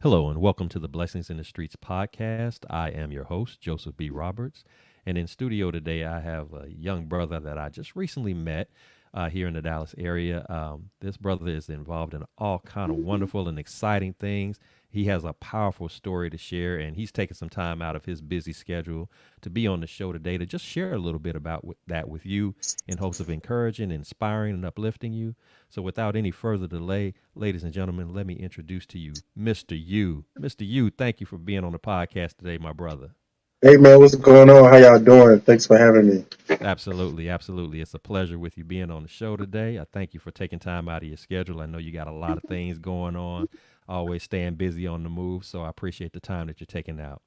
Hello, and welcome to the Blessings in the Streets podcast. I am your host, Joseph B. Roberts. And in studio today, I have a young brother that I just recently met here in the Dallas area. This brother is involved in all kind of wonderful and exciting things. He has a powerful story to share, and he's taken some time out of his busy schedule to be on the show today to just share a little bit about that with you in hopes of encouraging, inspiring, and uplifting you. So without any further delay, ladies and gentlemen, let me introduce to you Mr. U. Mr. U, thank you for being on the podcast today, my brother. Hey man, what's going on? How y'all doing? Thanks for having me. Absolutely, absolutely. It's a pleasure with you being on the show today. I thank you for taking time out of your schedule. I know you got a lot of things going on, always staying busy on the move. So I appreciate the time that you're taking out.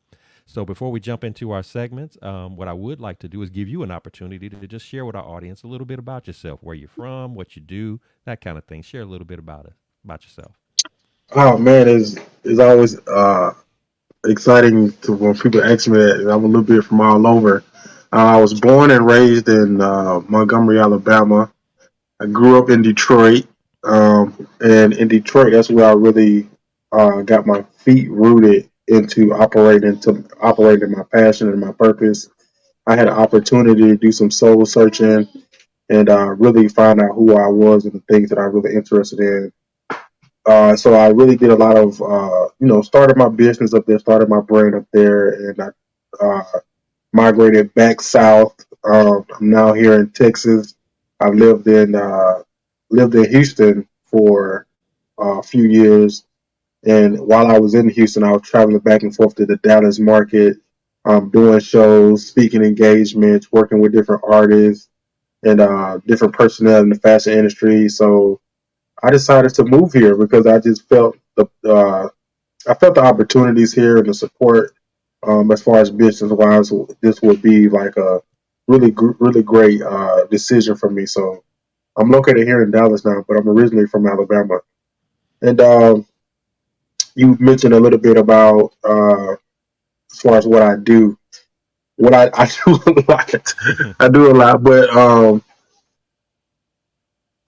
So before we jump into our segments, what I would like to do is give you an opportunity to just share with our audience a little bit about yourself, where you're from, what you do, that kind of thing. Share a little bit about it, about yourself. Oh man, it's always exciting to when people ask me that. I'm a little bit from all over. I was born and raised in Montgomery, Alabama. I grew up in Detroit, and in Detroit, that's where I really got my feet rooted into operating my passion and my purpose. I had an opportunity to do some soul searching and really find out who I was and the things that I really interested in. So I really did a lot of, started my business up there, started my brand up there, and I migrated back south. I'm now here in Texas. I've lived in Houston for a few years, and while I was in Houston, I was traveling back and forth to the Dallas market, doing shows, speaking engagements, working with different artists and different personnel in the fashion industry. So I decided to move here because I just felt I felt the opportunities here and the support as far as business wise. This would be like a really great decision for me. So I'm located here in Dallas now, but I'm originally from Alabama. And you mentioned a little bit about as far as what I do. What I do a lot. I do a lot, but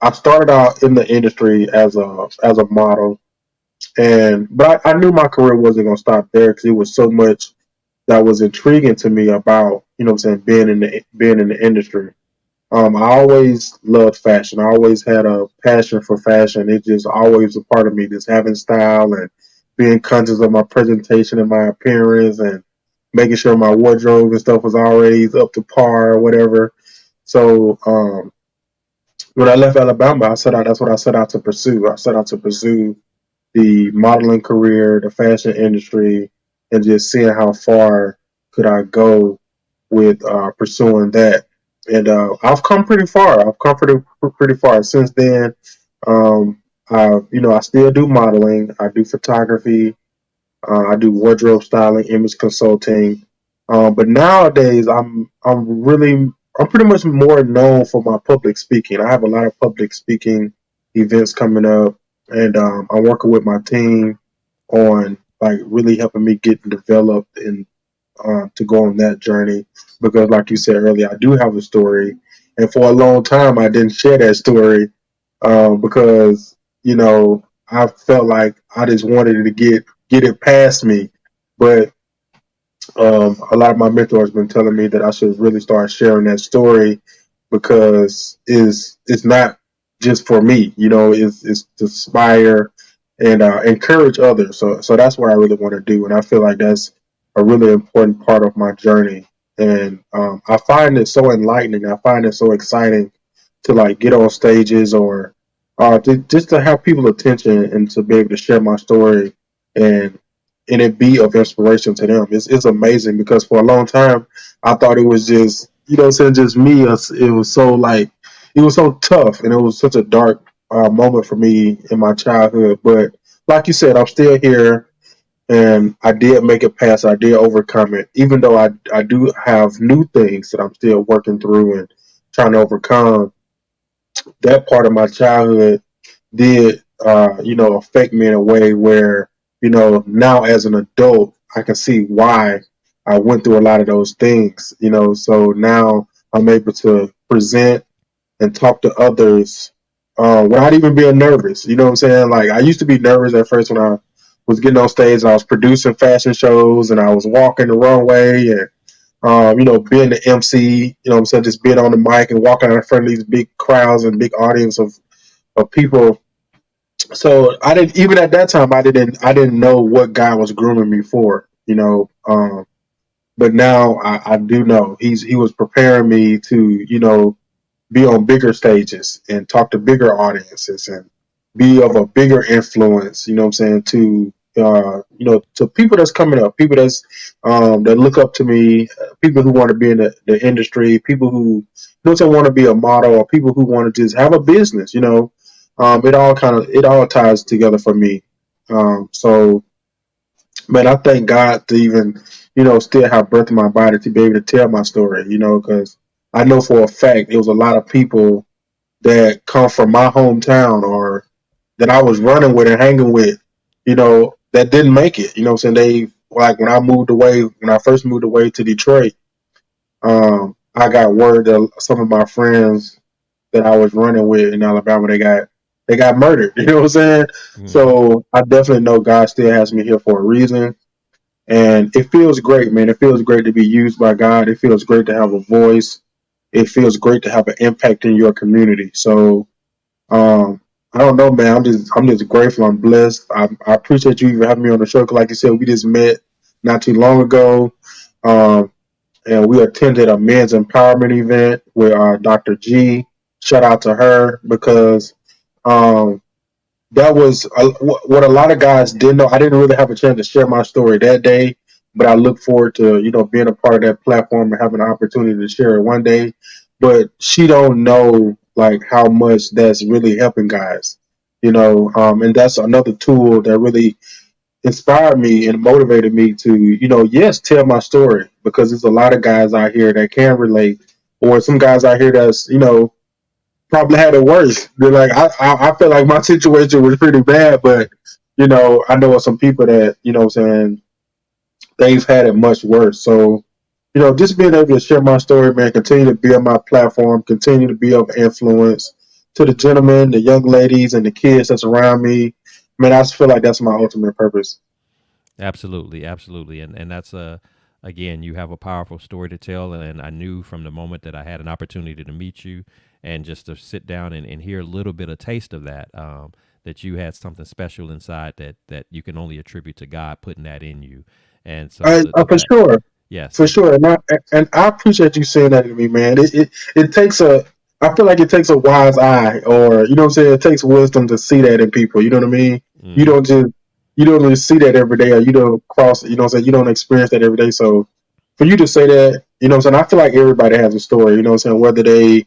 I started out in the industry as a model, and but I knew my career wasn't gonna stop there because it was so much that was intriguing to me about what I'm saying being in the industry. I always loved fashion. I always had a passion for fashion. It just always a part of me, just having style and being conscious of my presentation and my appearance and making sure my wardrobe and stuff was always up to par or whatever. So when I left Alabama, that's what I set out to pursue. I set out to pursue the modeling career, the fashion industry, and just seeing how far could I go with pursuing that. And I've come pretty far. I've come pretty far since then. I still do modeling. I do photography. I do wardrobe styling, image consulting. But nowadays, I'm pretty much more known for my public speaking. I have a lot of public speaking events coming up, and I'm working with my team on like really helping me get developed and to go on that journey. Because, like you said earlier, I do have a story, and for a long time, I didn't share that story because I felt like I just wanted to get it past me, but a lot of my mentors been telling me that I should really start sharing that story because it's not just for me, it's to inspire and encourage others. So that's what I really want to do, and I feel like that's a really important part of my journey. And I find it so enlightening. I find it so exciting to like get on stages or just to have people attention and to be able to share my story and it be of inspiration to them. It's amazing because for a long time I thought it was just just me. It was so like it was so tough and it was such a dark moment for me in my childhood. But like you said, I'm still here and I did make it past. I did overcome it, even though I do have new things that I'm still working through and trying to overcome. That part of my childhood did affect me in a way where now as an adult I can see why I went through a lot of those things. So now I'm able to present and talk to others without even being nervous. You know what I'm saying? Like I used to be nervous at first when I was getting on stage and I was producing fashion shows and I was walking the runway and being the MC, just being on the mic and walking out in front of these big crowds and big audience of people. So I didn't even at that time I didn't know what God was grooming me for, but now I do know he was preparing me to, be on bigger stages and talk to bigger audiences and be of a bigger influence, you know what I'm saying, to people that's coming up, people that look up to me, people who want to be in the industry, people who want to be a model, or people who want to just have a business, it all ties together for me. So man, I thank God to even, still have breath in my body to be able to tell my story, because I know for a fact it was a lot of people that come from my hometown or that I was running with and hanging with, that didn't make it. You know what I'm saying? They like when I first moved away to Detroit, I got word that some of my friends that I was running with in Alabama, they got murdered. You know what I'm saying? Hmm. So I definitely know God still has me here for a reason. And it feels great, man. It feels great to be used by God. It feels great to have a voice. It feels great to have an impact in your community. So um, I don't know, man. I'm just grateful. I'm blessed. I appreciate you even having me on the show. 'Cause like you said, we just met not too long ago, um, and we attended a men's empowerment event with Dr. G. Shout out to her because um, that was what a lot of guys didn't know. I didn't really have a chance to share my story that day, but I look forward to being a part of that platform and having an opportunity to share it one day. But she don't know like how much that's really helping guys, and that's another tool that really inspired me and motivated me to yes tell my story because there's a lot of guys out here that can relate, or some guys out here that's probably had it worse. They're like, I feel like my situation was pretty bad, but I know of some people that what I'm saying they've had it much worse. So just being able to share my story, man, continue to be on my platform, continue to be of influence to the gentlemen, the young ladies, and the kids that's around me. Man, I just feel like that's my ultimate purpose. Absolutely, absolutely, and that's again, you have a powerful story to tell, and I knew from the moment that I had an opportunity to meet you, and just to sit down and hear a little bit of taste of that, that you had something special inside that you can only attribute to God putting that in you, and so the For fact, sure. yes, For sure, and I appreciate you saying that to me, man. It takes a I feel like it takes a wise eye, or what I'm saying. It takes wisdom to see that in people. You know what I mean? You mm-hmm, don't just you don't really see that every day, or you don't cross. You know what I'm saying? You don't experience that every day. So for you to say that, what I'm saying, I feel like everybody has a story. You know what I'm saying? Whether they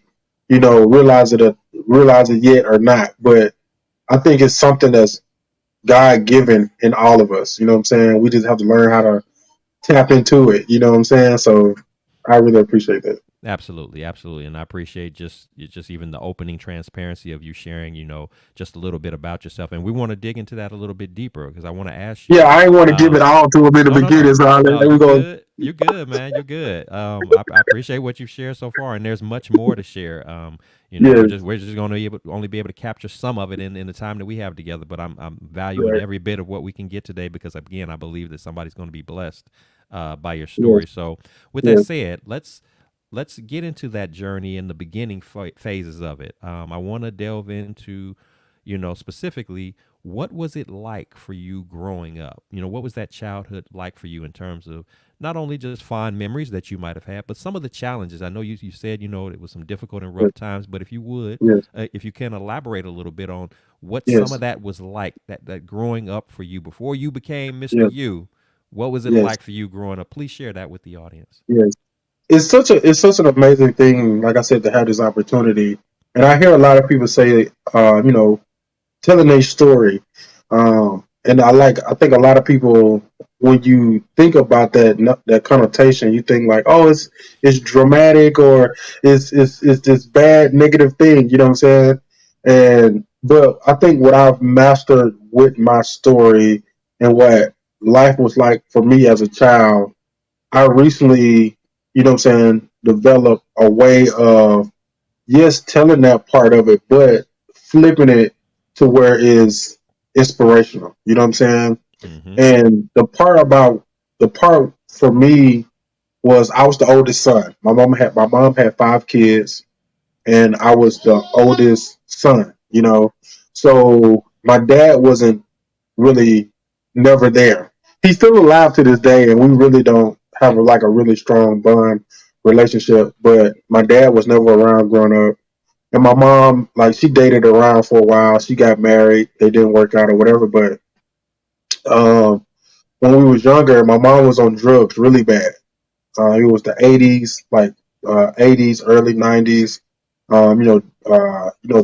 realize it yet or not, but I think it's something that's God given in all of us. You know what I'm saying? We just have to learn how to tap into it. You know what I'm saying? So I really appreciate that. absolutely, absolutely, and I appreciate just even the opening transparency of you sharing, just a little bit about yourself, and we want to dig into that a little bit deeper because I want to ask Yeah, you. I ain't want to give it Um, all to him in the No, no, no, beginning, so no. we You go. good. You good, man. You good. I appreciate what you've shared so far, and there's much more to share. Yes, We're just going to only be able to capture some of it in the time that we have together. But I'm valuing right. every bit of what we can get today because again, I believe that somebody's going to be blessed by your Yes, story. So, with that yes, said, let's get into that journey in the beginning phases of it. I want to delve into, specifically what was it like for you growing up? What was that childhood like for you in terms of not only just fond memories that you might have had, but some of the challenges? I know you said, it was some difficult and yes, rough times, but if you would, yes, if you can elaborate a little bit on what some yes, of that was like, that growing up for you before you became Mr. yes, You, what was it yes, like for you growing up? Please share that with the audience. yes. It's such an amazing thing, like I said, to have this opportunity. And I hear a lot of people say, telling their story. And I think a lot of people, when you think about that connotation, you think like, oh, it's dramatic or it's this bad negative thing. You know what I'm saying? But I think what I've mastered with my story and what life was like for me as a child, I recently, what I'm saying, developed a way of yes, telling that part of it, but flipping it to where is inspirational. You know what I'm saying? Mm-hmm. And the part for me was I was the oldest son. My mom had 5 kids, and I was the oldest son. So my dad wasn't really never there. He's still alive to this day, and we really don't have like a really strong bond relationship. But my dad was never around growing up, and my mom, like, she dated around for a while. She got married, they didn't work out or whatever. But um, when we was younger, my mom was on drugs really bad. It was the '80s, like '80s, early '90s.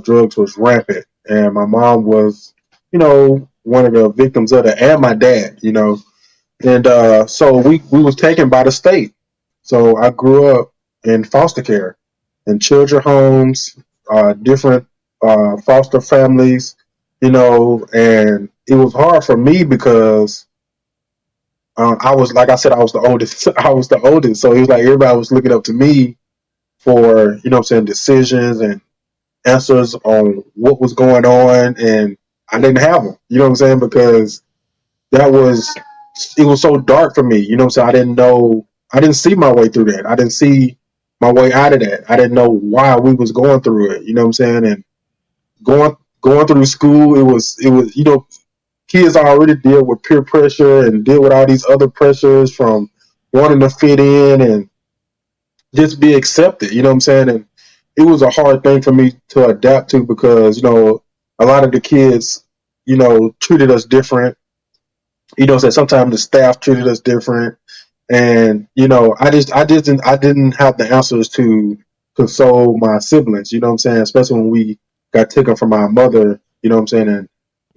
Drugs was rampant, and my mom was, one of the victims of it, and my dad. And so we was taken by the state. So I grew up in foster care, in children homes, different foster families. And it was hard for me because I was, like I said, I was the oldest. I was the oldest, so it was like everybody was looking up to me for, decisions and answers on what was going on, and I didn't have them. You know what I'm saying? Because that was it was so dark for me. I didn't know. I didn't see my way through that. I didn't see my way out of that. I didn't know why we was going through it. You know what I'm saying? And going through school, it was kids already deal with peer pressure and deal with all these other pressures from wanting to fit in and just be accepted. You know what I'm saying? And it was a hard thing for me to adapt to because a lot of the kids treated us different. So sometimes the staff treated us different, and I didn't have the answers to console my siblings. You know what I'm saying? Especially when we got taken from our mother. You know what I'm saying? And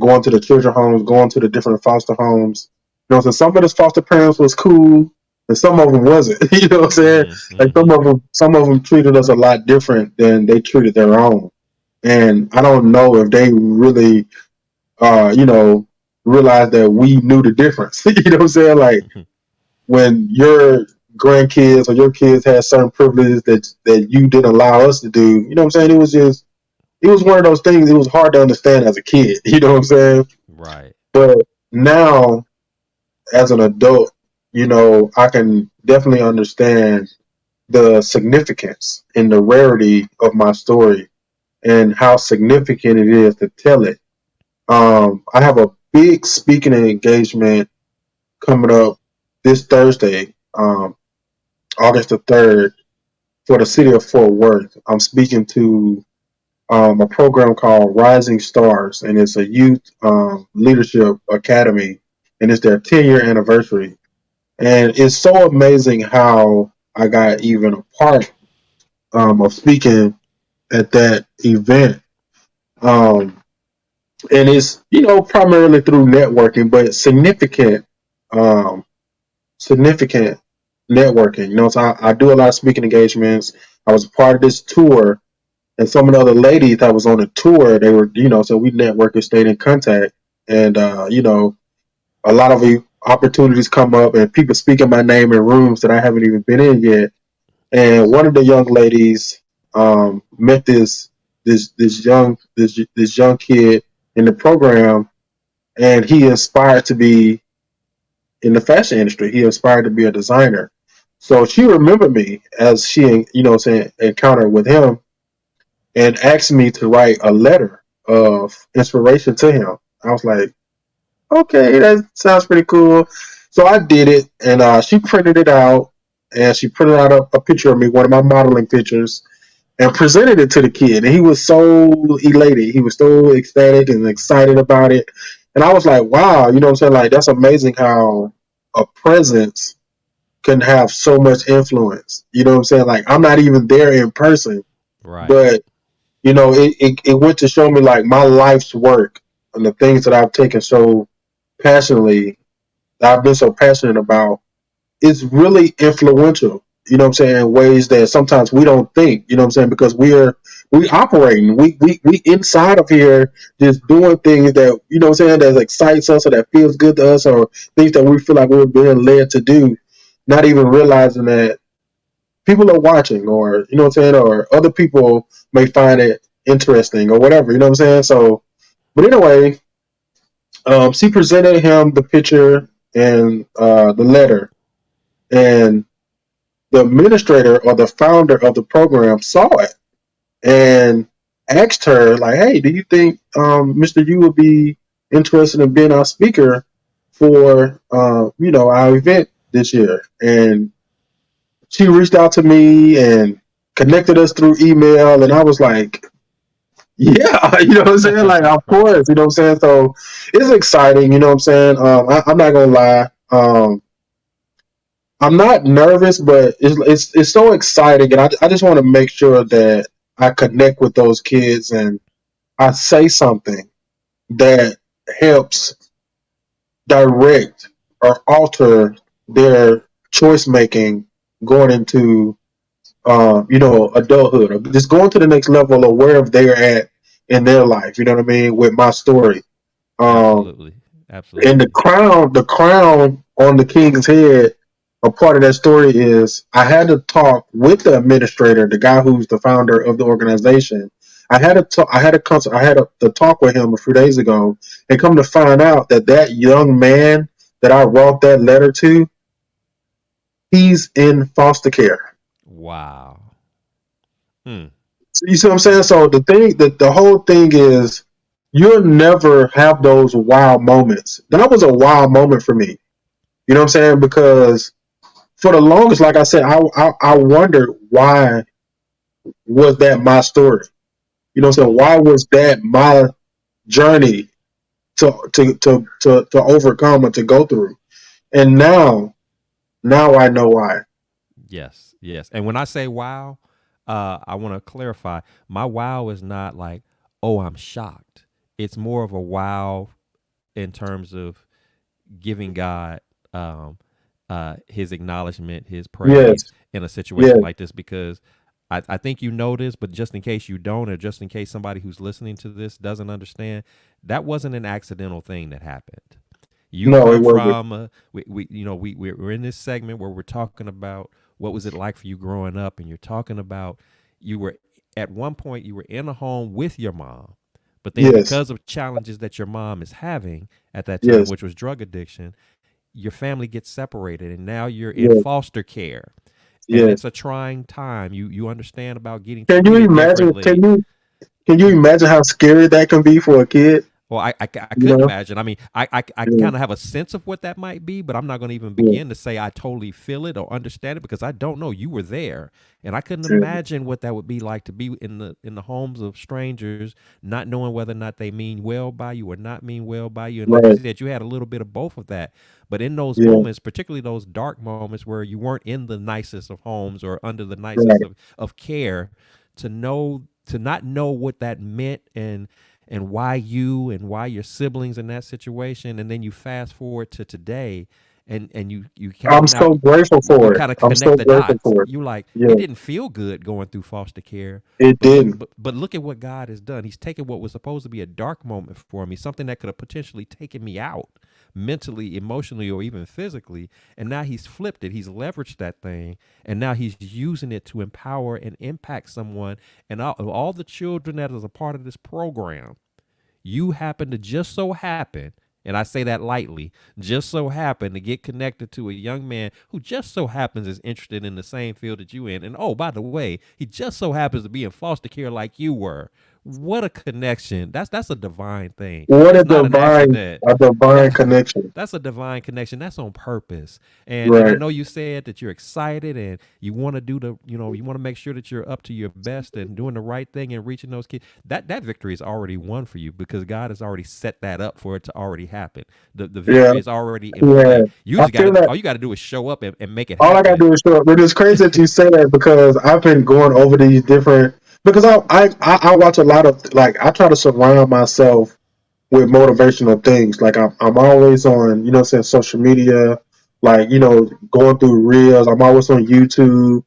going to the children homes, going to the different foster homes. So some of the foster parents was cool, and some of them wasn't. You know what I'm saying? Like Mm-hmm. some of them treated us a lot different than they treated their own. And I don't know if they really, uh, you know, realized that we knew the difference. You know what I'm saying? Like when your grandkids or your kids had certain privileges that you didn't allow us to do. You know what I'm saying? It was one of those things. It was hard to understand as a kid. You know what I'm saying? Right. But now, as an adult, I can definitely understand the significance and the rarity of my story and how significant it is to tell it. I have a big speaking engagement coming up this Thursday, August the 3rd, for the city of Fort Worth. I'm speaking to a program called Rising Stars, and it's a youth leadership academy, and it's their 10-year anniversary. And it's so amazing how I got even a part of speaking at that event. Um, and it's, primarily through networking, but um, significant networking. So I do a lot of speaking engagements. I was a part of this tour, and some of the other ladies that was on the tour, they were, so we networked and stayed in contact. And, a lot of opportunities come up and people speaking my name in rooms that I haven't even been in yet. And one of the young ladies met this young kid in the program, and he inspired to be in the fashion industry. He inspired to be a designer. So she remembered me as she, saying, encountered with him, and asked me to write a letter of inspiration to him. I was like, okay, that sounds pretty cool. So I did it, and she printed it out, and she printed out a picture of me, one of my modeling pictures, and presented it to the kid. And he was so elated. He was so ecstatic and excited about it. And I was like, wow, you know what I'm saying? Like, that's amazing how a presence can have so much influence. You know what I'm saying? Like, I'm not even there in person, Right. but it went to show me like my life's work and the things that I've taken so passionately, that I've been so passionate about, is really influential. You know what I'm saying? In ways that sometimes we don't think. You know what I'm saying? Because we operating, we inside of here just doing things that, what I'm saying, that excites us or that feels good to us, or things that we feel like we're being led to do, not even realizing that people are watching, or what I'm saying, or other people may find it interesting or whatever. You know what I'm saying? So, but anyway, She presented him the picture and the letter, and the administrator or the founder of the program saw it and asked her, like, "Hey, do you think Mr. Yu would be interested in being our speaker for our event this year?" And she reached out to me and connected us through email, and I was like, "Yeah," you know what I'm saying? Like, of Right. course, you know what I'm saying. So it's exciting, you know what I'm saying. I'm not gonna lie. I'm not nervous, but it's so exciting, and I just want to make sure that I connect with those kids and I say something that helps direct or alter their choice making going into adulthood, or just going to the next level of wherever they're at in their life. You know what I mean? With my story. Um, Absolutely. and the Absolutely. crown on the king's head, a part of that story is I had to talk with the administrator, the guy who's the founder of the organization. I had to talk with him a few days ago, and come to find out that that young man that I wrote that letter to, he's in foster care. Wow. Hmm. So you see what I'm saying? Hmm. So the whole thing is, you'll never have those wow moments. That was a wow moment for me. You know what I'm saying? Because for the longest, like I said, I wondered, why was that my story? You know what I'm saying? Hmm. Why was that my journey to overcome and to go through? And now I know why. Yes. Yes. And when I say wow, I want to clarify. My wow is not like, oh, I'm shocked. It's more of a wow in terms of giving God um, his acknowledgement, his Yes, praise in a situation yes, like this, because I think you know this, but just in case you don't, or just in case somebody who's listening to this doesn't understand, that wasn't an accidental thing that happened. You no, it come wasn't. from we're in this segment where we're talking about what was it like for you growing up, and you're talking about you were at one point you were in a home with your mom, but then Yes, because of challenges that your mom is having at that time, yes, which was drug addiction, your family gets separated, and now you're in yes, foster care, and yes. it's a trying time. You understand about getting Can you treated imagine? differently. Can you imagine how scary that can be for a kid? Well, I You couldn't know? imagine. I mean, I Yeah, kind of have a sense of what that might be, but I'm not going to even yeah, begin to say I totally feel it or understand it, because I don't know. You were there, and I couldn't yeah. imagine what that would be like to be in the homes of strangers, not knowing whether or not they mean well by you or not mean well by you. And like you Right. said, you had a little bit of both of that. But in those Yeah. moments, particularly those dark moments where you weren't in the nicest of homes or under the nicest Right. of care, to not know what that meant, and why you and why your siblings in that situation, and then you fast forward to today, and you kind of I'm now so grateful you for it. kind of I'm connect so the grateful dots. for it. You like, it Yeah. didn't feel good going through foster care, It but look, didn't. but look at what God has done. He's taken what was supposed to be a dark moment for me, something that could have potentially taken me out mentally, emotionally, or even physically, and now he's flipped it. He's leveraged that thing, and now he's using it to empower and impact someone. And all the children that is a part of this program, you happen to just so happen, and I say that lightly, just so happen to get connected to a young man who just so happens is interested in the same field that you in. And oh, by the way, he just so happens to be in foster care like you were. What a connection. That's a divine thing. What That's not an accident. a divine That connection. that's a divine connection. That's on purpose. And I Right. know you said that you're excited and you want to do you want to make sure that you're up to your best and doing the right thing and reaching those kids. That victory is already won for you, because God has already set that up for it to already happen. The Yeah. victory is already in Yeah. play. You I just got feel to that all you got to do is show up and make it all I gotta happen. do is show up. But it's crazy that you say that, because I've been going over these different, because I watch a lot of, like, I try to surround myself with motivational things. Like, I'm always on, saying, social media, like, going through reels. I'm always on YouTube.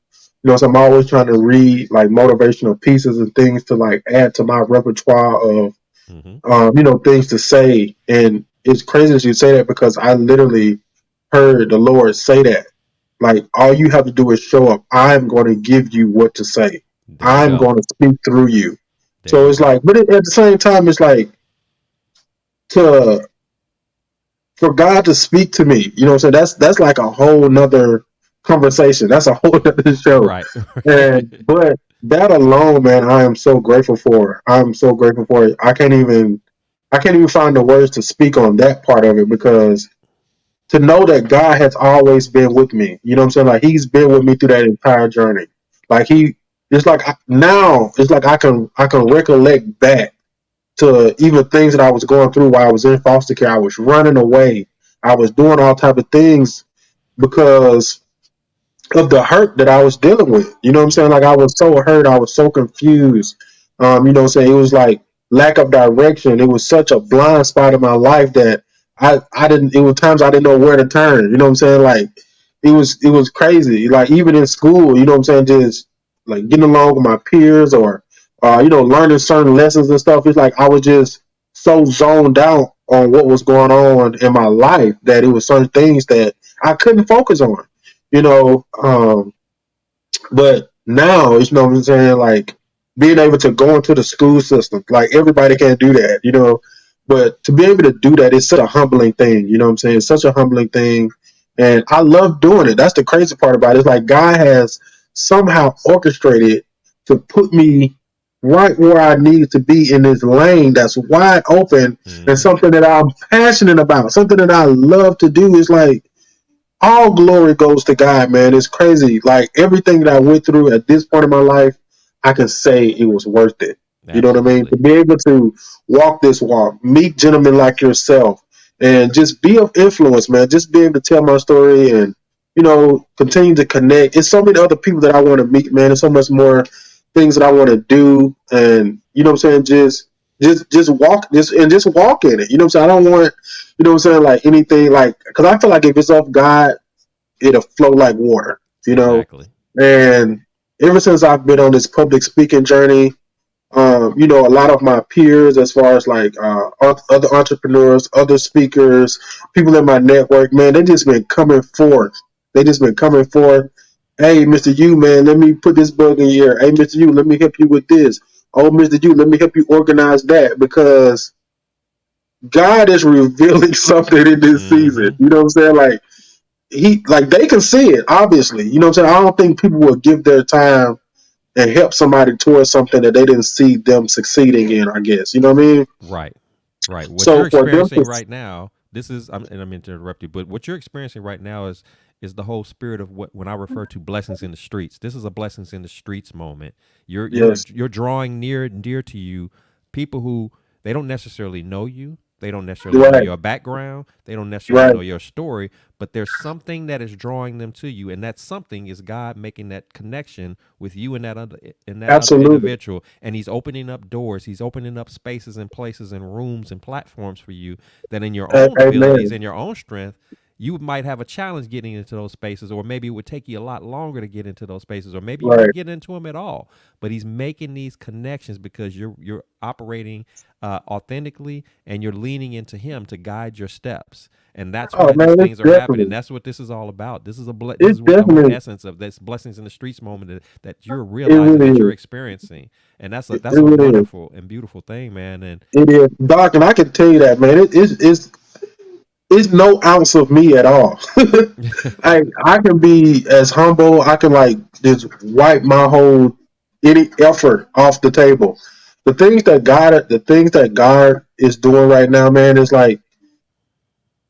So I'm always trying to read, like, motivational pieces and things to, like, add to my repertoire of Hmm. things to say. And it's crazy that you say that, because I literally heard the Lord say that. Like, all you have to do is show up. I'm going to give you what to say. There you I'm go. going to speak through you. There So you it's like, go. but at the same time, it's like, to for God to speak to me, you know what I'm saying? That's like a whole nother conversation. That's a whole nother show. Right. And but that alone, man, I am so grateful for. I'm so grateful for it. I can't even find the words to speak on that part of it, because to know that God has always been with me. You know what I'm saying? Like He's been with me through that entire journey. Like it's like now it's like I can recollect back to even things that I was going through while I was in foster care. I was running away. I was doing all type of things because of the hurt that I was dealing with. You know what I'm saying? Like I was so hurt, I was so confused. You know what I'm saying? It was like lack of direction. It was such a blind spot in my life that I didn't it was times I didn't know where to turn. You know what I'm saying? Like it was crazy. Like even in school, you know what I'm saying, just like getting along with my peers, or learning certain lessons and stuff. It's like I was just so zoned out on what was going on in my life that it was certain things that I couldn't focus on you know. But now, you know what I'm saying, like being able to go into the school system, like everybody can't do that, but to be able to do that is such a humbling thing, you know what I'm saying? It's such a humbling thing. And I love doing it. That's the crazy part about it. It's like God has somehow orchestrated to put me right where I need to be in this lane that's wide open, and Hmm. something that I'm passionate about, something that I love to do. Is like all glory goes to God, man. It's crazy. Like everything that I went through at this point in my life, I can say it was worth it. You know what I mean? To Absolutely. be able to walk this walk, meet gentlemen like yourself, and just be of influence, man. Just be able to tell my story and, continue to connect. It's so many other people that I want to meet, man. There's so much more things that I want to do. And, you know what I'm saying? Just walk this and just walk in it. You know what I'm saying? I don't want, like anything like, because I feel like if it's of God, it'll flow like water, you know. Exactly. And ever since I've been on this public speaking journey, a lot of my peers, as far as like other entrepreneurs, other speakers, people in my network, man, they just been coming forth. They just been coming forth. Hey, Mr. U, man, let me put this bug in your ear. Hey, Mr. U, let me help you with this. Oh, Mr. U, let me help you organize that, because God is revealing something in this season. Hmm. You know what I'm saying? Like they can see it, obviously. You know what I'm saying? I don't think people will give their time and help somebody towards something that they didn't see them succeeding in, I guess. You know what I mean? Right. Right. What you're So for them experiencing to right now, this is and I'm to interrupt you, but what you're experiencing right now is the whole spirit of what when I refer to blessings in the streets. This is a blessings in the streets moment. yes, You're drawing near and dear to you people who they don't necessarily know you. They don't necessarily know right, your background. They don't necessarily right. know your story, but there's something that is drawing them to you, and that something is God making that connection with you and that other Absolutely. individual, and He's opening up doors. He's opening up spaces and places and rooms and platforms for you that, in your own abilities Amen. and your own strength, you might have a challenge getting into those spaces, or maybe it would take you a lot longer to get into those spaces, or maybe you Right. wouldn't get into them at all. But He's making these connections because you're operating authentically, and you're leaning into Him to guide your steps. And that's Oh why these man, it's things are happening. definitely That's what this is all about. This it's is what the whole definitely essence of this blessings in the streets moment that you're it realizing, really that you're is. experiencing, and It that's a really is. wonderful and beautiful thing, man. And It is. Doc, and I can tell you that, man, it's no ounce of me at all. I can be as humble. I can like just wipe my whole any effort off the table. The things that God is doing right now, man, is like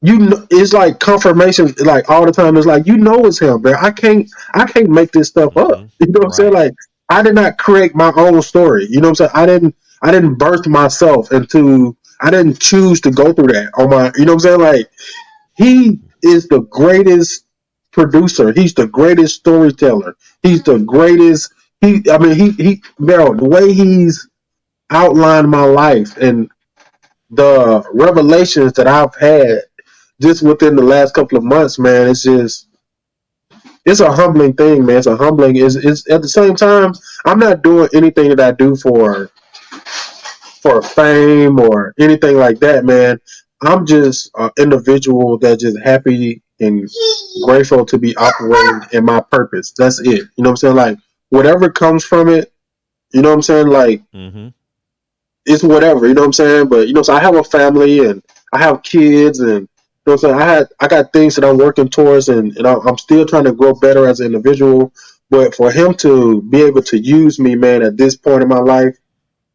it's like confirmation. Like all the time, it's like it's Him, man. I can't make this stuff up. hmm You know what I'm saying? right, Like I did not create my own story. You know what I'm saying? I didn't birth myself into. I didn't choose to go through that on my. You know what I'm saying? Like He is the greatest producer. He's the greatest storyteller. He's the greatest. I mean, Meryl, the way he's outlined my life and the revelations that I've had just within the last couple of months, man, it's a humbling thing, man. It's a humbling. It's at the same time, I'm not doing anything that I do for fame or anything like that, man. I'm just an individual that's just happy and grateful to be operating in my purpose. That's it. You know what I'm saying? Like whatever comes from it, you know what I'm saying? Like hmm it's whatever, you know what I'm saying? But so I have a family and I have kids and know what I'm saying? I got things that I'm working towards, and I'm still trying to grow better as an individual. But for him to be able to use me, man, at this point in my life,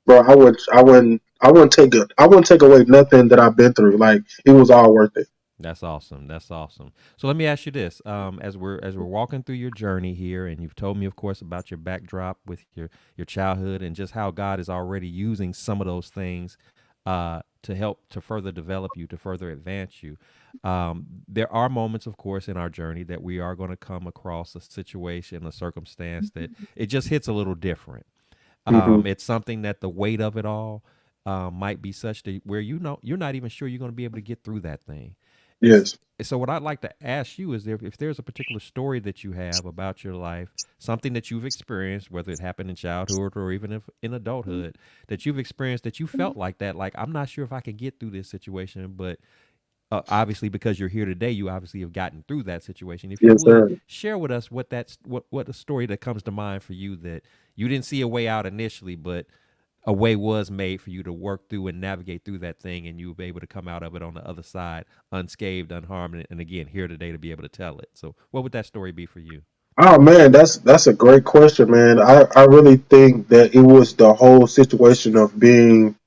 bro, I wouldn't take away nothing that I've been through. Like it was all worth it. That's awesome. That's awesome. So let me ask you this: as we're walking through your journey here, and you've told me, of course, about your backdrop with your childhood, and just how God is already using some of those things to help to further develop you, to further advance you. There are moments, of course, in our journey that we are going to come across a situation, a circumstance that it just hits a little different. Hmm. It's something that the weight of it all might be such that where you're not even sure you're going to be able to get through that thing. It's Yes. so what I'd like to ask you is there if there's a particular story that you have about your life, something that you've experienced, whether it happened in childhood or even if in adulthood, that you've experienced that you felt like I'm not sure if I can get through this situation, but obviously because you're here today, you obviously have gotten through that situation. If you Yes, would sir. share with us what a story that comes to mind for you that you didn't see a way out initially, but a way was made for you to work through and navigate through that thing, and you were able to come out of it on the other side unscathed, unharmed, and again here today to be able to tell it. So, what would that story be for you? Oh man, that's a great question, man. I really think that it was the whole situation of being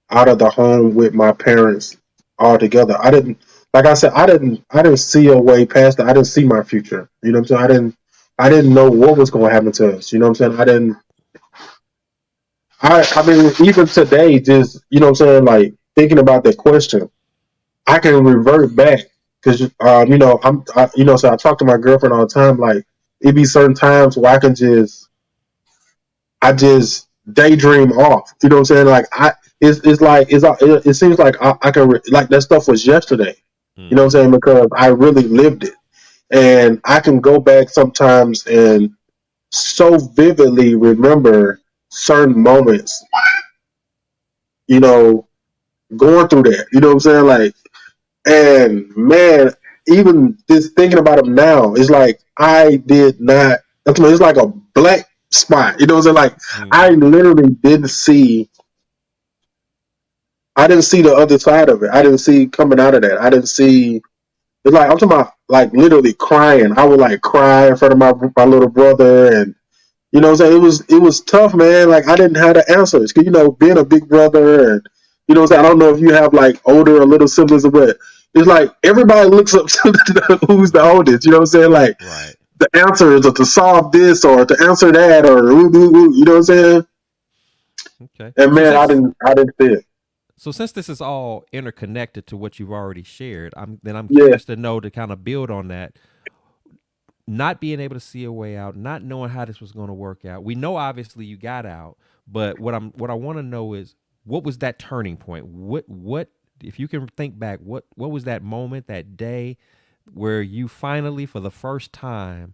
out of the home with my parents altogether. I didn't, like I said, I didn't see a way past that. I didn't see my future. You know what I'm saying? I didn't know what was going to happen to us. You know what I'm saying? I didn't. I mean, even today, just you know what I'm saying, like thinking about that question, I can revert back because you know you know, so I talk to my girlfriend all the time. Like it be certain times where I just daydream off. You know what I'm saying? Like it's like it seems like I can like that stuff was yesterday. You know what Mm-hmm. I'm saying? Because I really lived it, and I can go back sometimes and so vividly remember certain moments. You know, going through that. You know what I'm saying? Like, and man, even just thinking about them now, it's like I did not. It's like a black spot. You know what I'm saying? Like I Mm-hmm. literally didn't see. I didn't see the other side of it. I didn't see coming out of that. I didn't see. It's like I'm talking about like literally crying. I would like cry in front of my little brother, and you know what I'm saying. It was tough, man. Like I didn't have the answers. 'Cause, you know, being a big brother, and you know what I'm saying. I don't know if you have like older or little siblings, but it's like everybody looks up to who's the oldest. You know what I'm saying? Like Right. the answers or to solve this or to answer that or you know what I'm saying. Okay. And man, I didn't see it. So since this is all interconnected to what you've already shared, I'm Yeah. curious to know to kind of build on that. Not being able to see a way out, not knowing how this was going to work out. We know obviously you got out, but what I want to know is what was that turning point? What if you can think back, what was that moment, that day where you finally for the first time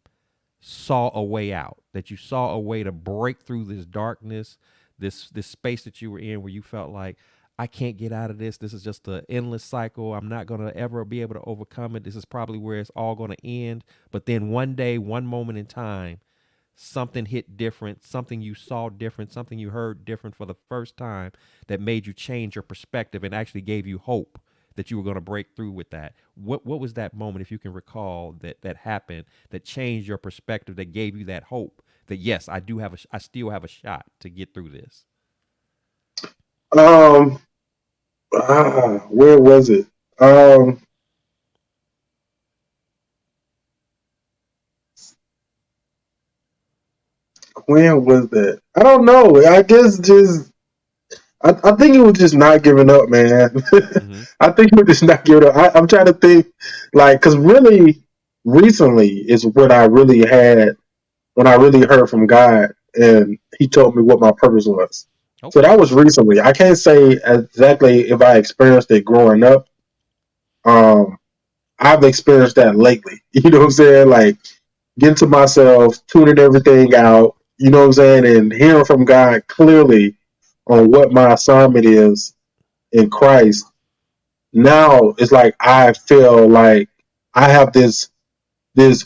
saw a way out, that you saw a way to break through this darkness, this space that you were in where you felt like I can't get out of this. This is just an endless cycle. I'm not going to ever be able to overcome it. This is probably where it's all going to end. But then one day, one moment in time, something hit different, something you saw different, something you heard different for the first time that made you change your perspective and actually gave you hope that you were going to break through with that. What was that moment, if you can recall, that happened that changed your perspective, that gave you that hope that yes, I still have a shot to get through this. Um. Where was it? Um. When was that? I don't know. I guess just I think it was just not giving up, man. Mm-hmm. I think it was just not giving up. I'm trying to think, like, because really, recently is when I really had, when I really heard from God and He told me what my purpose was. So Okay. that was recently. I can't say exactly if I experienced it growing up. Um, I've experienced that lately. You know what I'm saying? Like, getting to myself, tuning everything out, you know what I'm saying, and hearing from God clearly on what my assignment is in Christ. Now it's like I feel like I have this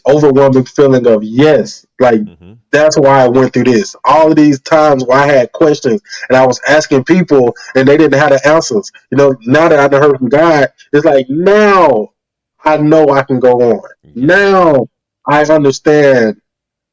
overwhelming feeling of yes, like Mm-hmm. that's why I went through this. All of these times where I had questions and I was asking people and they didn't have the answers. You know, now that I heard from God, it's like now I know I can go on. Yes. Now I understand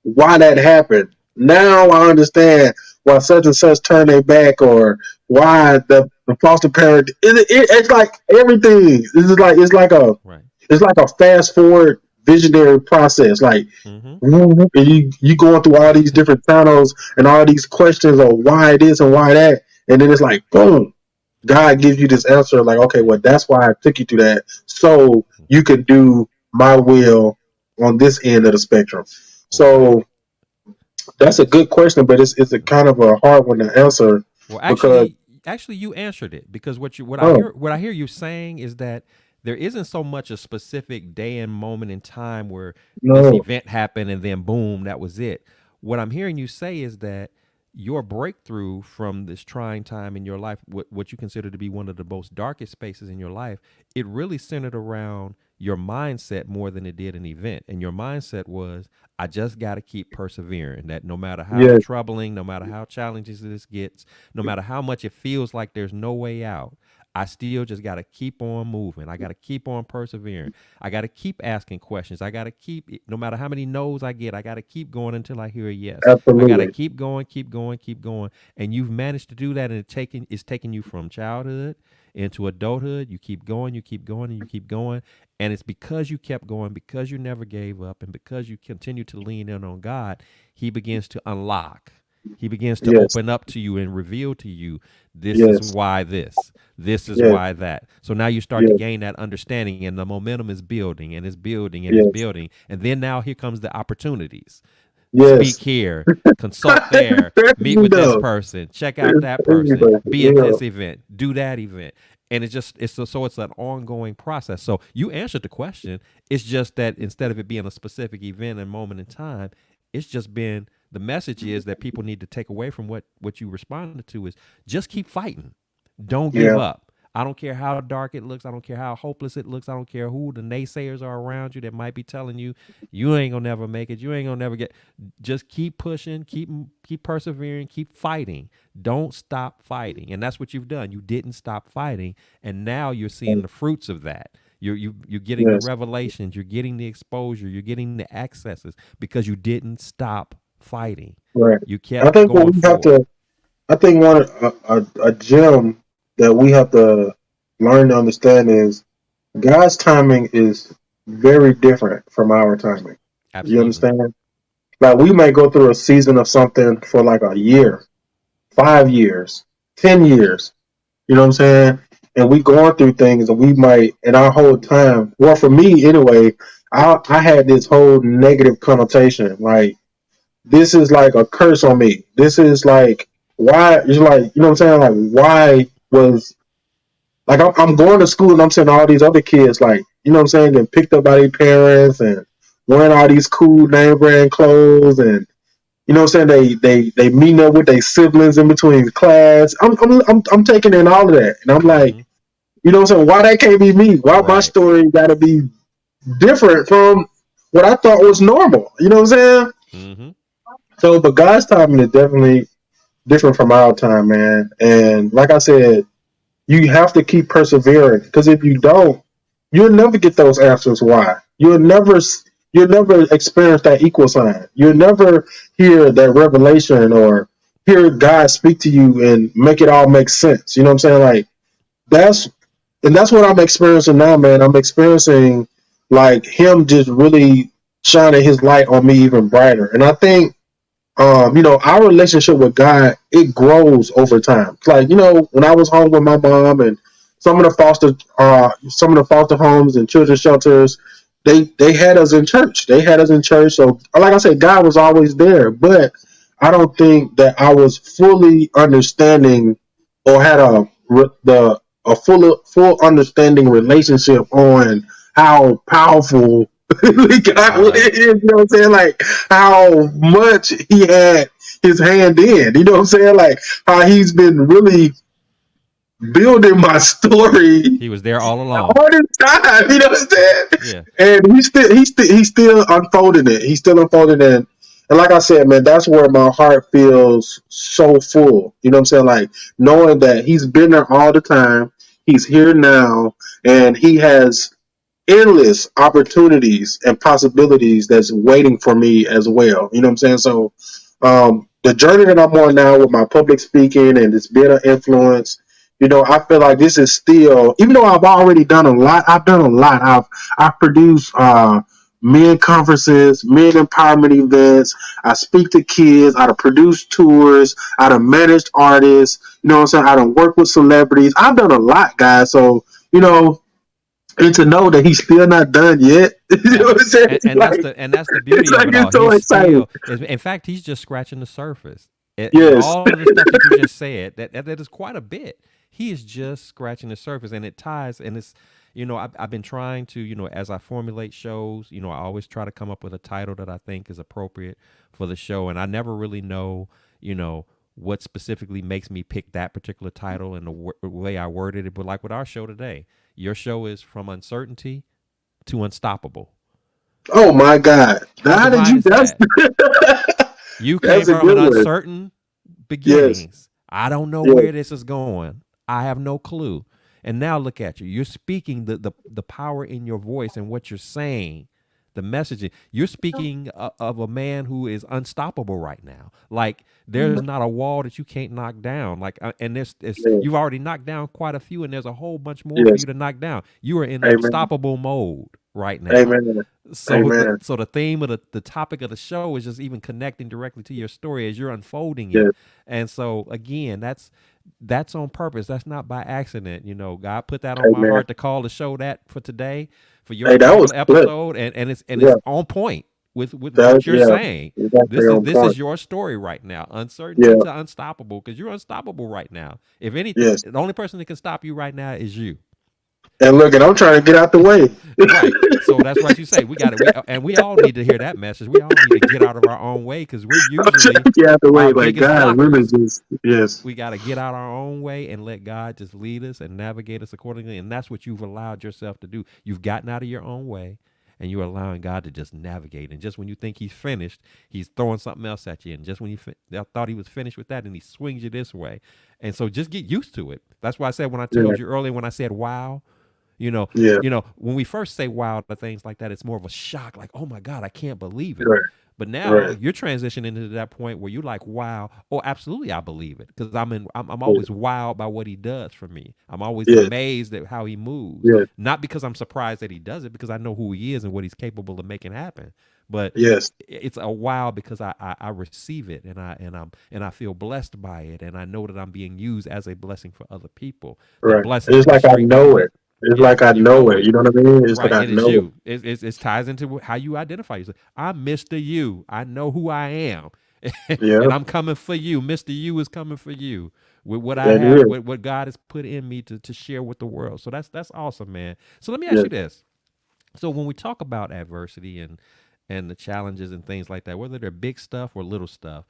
why that happened. Now I understand why such and such turned their back, or why the foster parent. It's like everything. Right. It's like a fast forward visionary process. Like Mm-hmm. you going through all these different channels and all these questions of why this and why that, and then it's like boom, God gives you this answer. Like okay, well that's why I took you through that, so you could do my will on this end of the spectrum. Right. So that's a good question, but it's a kind of a hard one to answer Well, because actually, you answered it because oh what I hear you saying is that there isn't so much a specific day and moment in time where this no event happened and then boom, that was it. What I'm hearing you say is that your breakthrough from this trying time in your life, what you consider to be one of the most darkest spaces in your life, it really centered around your mindset more than it did an event. And your mindset was, I just got to keep persevering. That no matter how yes troubling, no matter how challenging this gets, no matter how much it feels like there's no way out, I still just got to keep on moving. I got to keep on persevering. I got to keep asking questions. I got to keep, no matter how many no's I get, I got to keep going until I hear a yes. I got to absolutely keep going, keep going, keep going. And you've managed to do that, and it's taking you from childhood into adulthood. You keep going, you keep going, and you keep going. And it's because you kept going, because you never gave up, and because you continue to lean in on God, He begins to unlock. He begins to yes open up to you and reveal to you, this is yes why this is yes why that. So now you start to yes gain that understanding, and the momentum is building and it's building and it's yes building. And then now here comes the opportunities. Speak yes here, consult there, meet you with this know person, check out that person, be at yeah this event, do that event. And so it's an ongoing process. So you answered the question. It's just that instead of it being a specific event and moment in time, it's just been, the message is that people need to take away from what you responded to is, just keep fighting. Don't give yeah up. I don't care how dark it looks. I don't care how hopeless it looks. I don't care who the naysayers are around you that might be telling you you ain't gonna never make it. You ain't gonna never get. Just keep pushing. Keep persevering. Keep fighting. Don't stop fighting. And that's what you've done. You didn't stop fighting, and now you're seeing the fruits of that. You're getting the yes revelations. You're getting the exposure. You're getting the accesses because you didn't stop fighting. right. You I kept think what going we have forward. to I think one a gem that we have to learn to understand is God's timing is very different from our timing. You Absolutely. understand? Like we may go through a season of something for like a year, 5 years, 10 years. You know what I'm saying? And we going through things, and we might, in our whole time. Well, for me anyway, I had this whole negative connotation. Like this is like a curse on me. This is like why? It's like you know what I'm saying? Like why was like I'm going to school and I'm seeing all these other kids like you know what I'm saying getting picked up by their parents and wearing all these cool name brand clothes and you know what I'm saying they meeting up with their siblings in between class. I'm taking in all of that and I'm like Mm-hmm. you know what I'm saying why that can't be me? Why my Right. story got to be different from what I thought was normal? You know what I'm saying? Mm-hmm. So, but God's timing is definitely different from our time, man. And like I said, you have to keep persevering because if you don't, you'll never get those answers. Why? You'll never experience that equal sign. You'll never hear that revelation or hear God speak to you and make it all make sense. You know what I'm saying? Like that's that's what I'm experiencing now, man. I'm experiencing like Him just really shining His light on me even brighter. And I think you know, our relationship with God, it grows over time. It's like, you know, when I was home with my mom and some of the foster homes and children's shelters, they had us in church. They had us in church. So like I said, God was always there. But I don't think that I was fully understanding or had a full understanding relationship on how powerful God Right. is. You know what I'm saying? Like how much he had his hand in. You know what I'm saying? Like how he's been really building my story He was there all along. all this time. You know what I'm saying? Yeah. And he's still unfolding it. He's still unfolding it. And like I said, man, that's where my heart feels so full. You know what I'm saying? Like knowing that he's been there all the time. He's here now, and he has. endless opportunities and possibilities that's waiting for me as well. You know what I'm saying? So the journey that I'm on now with my public speaking and it's been an influence, I feel like this is still, even though I've already done a lot, I've done a lot. I've produced men conferences, men empowerment events. I speak to kids. I've produced tours. I've managed artists. You know what I'm saying? I've worked with celebrities. I've done a lot, guys. So, you know, and to know that he's still not done yet. You know Yeah, what I'm saying? and that's the It's beauty like of it all. it's so He's exciting. still, in fact, he's just scratching the surface. Yes. All of the stuff that you just said, that is quite a bit. He is just scratching the surface, and it ties, and it's, I've been trying to, as I formulate shows, I always try to come up with a title that I think is appropriate for the show, and I never really know, what specifically makes me pick that particular title and the way I worded it. But like with our show today, your show is from uncertainty to unstoppable. Oh my God. How How did divine you? is that? You came That's a from good an one. uncertain Yes. beginnings. I don't know Yes. where this is going. I have no clue. And now look at you. You're speaking the power in your voice and what you're saying, the messaging. You're speaking of a man who is unstoppable right now. Like there's not a wall that you can't knock down. Like and Yes. you've already knocked down quite a few, and there's a whole bunch more for you Yes. to knock down. You are in Amen. unstoppable mode right now. Amen. So Amen. the theme of the topic of the show is just even connecting directly to your story as you're unfolding it. Yes. And so again, that's on purpose. That's not by accident. God put that on my Amen. heart to call the show that for today, for your Hey, that was particular good. episode, and it's Yeah. on point with That, what you're yeah. saying. It's actually on This point. is your story right now. Uncertainty Yeah. to unstoppable, because you're unstoppable right now. If anything, Yes. the only person that can stop you right now is you. And look, and I'm trying to get out the way. Right. So that's what you say. We got it. We all need to hear that message. We all need to get out of our own way because we're I'm trying usually to get out the our way. Like biggest God really blockers. just, yes. We got to get out our own way and let God just lead us and navigate us accordingly. And that's what you've allowed yourself to do. You've gotten out of your own way and you're allowing God to just navigate. And just when you think he's finished, he's throwing something else at you. And just when I thought he was finished with that, and he swings you this way. And so just get used to it. That's why I said when I Yeah. told you earlier when I said wow, Yeah. when we first say wow to things like that, it's more of a shock, like, oh my God, I can't believe it. Right. But now Right. you're transitioning into that point where you're like, wow, oh, absolutely, I believe it, because I'm Yeah. always wowed by what he does for me. I'm always Yes. amazed at how he moves, Yes. not because I'm surprised that he does it, because I know who he is and what he's capable of making happen. But Yes. it's a wow because I receive it and I feel blessed by it, and I know that I'm being used as a blessing for other people. The Right. blessing It's of the like I street know music. it. It's Yes, like I you know know it. it. You know what I mean? It's like Right. I It is know it. you. It ties into how you identify yourself. I'm Mr. You. I know who I am. Yeah. And I'm coming for you. Mr. You is coming for you with what I And have, yeah. what God has put in me to share with the world. So that's awesome, man. So let me ask Yeah. you this. So when we talk about adversity and the challenges and things like that, whether they're big stuff or little stuff,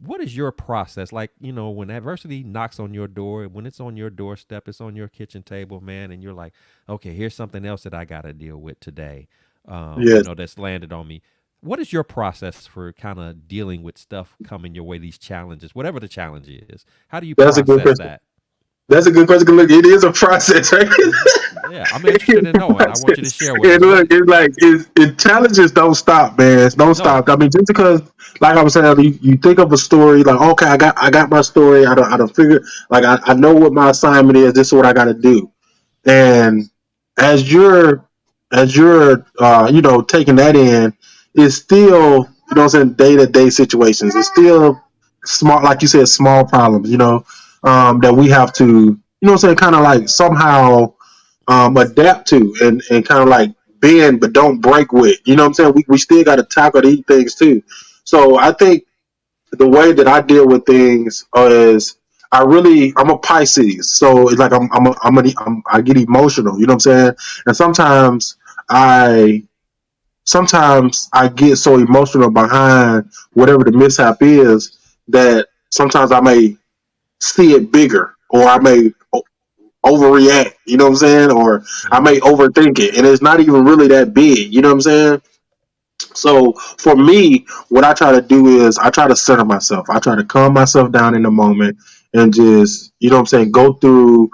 what is your process like, when adversity knocks on your door, when it's on your doorstep, it's on your kitchen table, man, and you're like, okay, here's something else that I got to deal with today, Yes. that's landed on me. What is your process for kind of dealing with stuff coming your way, these challenges, whatever the challenge is? How do you That's a good process question. that? That's a good question. Look, it is a process, right? Yeah, I'm interested in knowing. I want you to share with And us look, it's like challenges don't stop, man. Don't no. stop. I mean, just because, like I was saying, you think of a story, like okay, I got my story. I don't figure, like I know what my assignment is. This is what I got to do. And as you're taking that in, it's still what I'm saying, day to day situations. It's still small, like you said, small problems. That we have to what I'm saying, kind of like somehow adapt to and kind of like bend but don't break with. You know what I'm saying? We still got to tackle these things too. So I think the way that I deal with things is I'm a Pisces, so it's like I get emotional. You know what I'm saying? And I sometimes I get so emotional behind whatever the mishap is that sometimes I may see it bigger or I may overreact. You know what I'm saying? Or I Mm-hmm. may overthink it, and it's not even really that big. You know what I'm saying? So for me, what I try to do is I try to center myself. I try to calm myself down in the moment and just, what I'm saying, go through.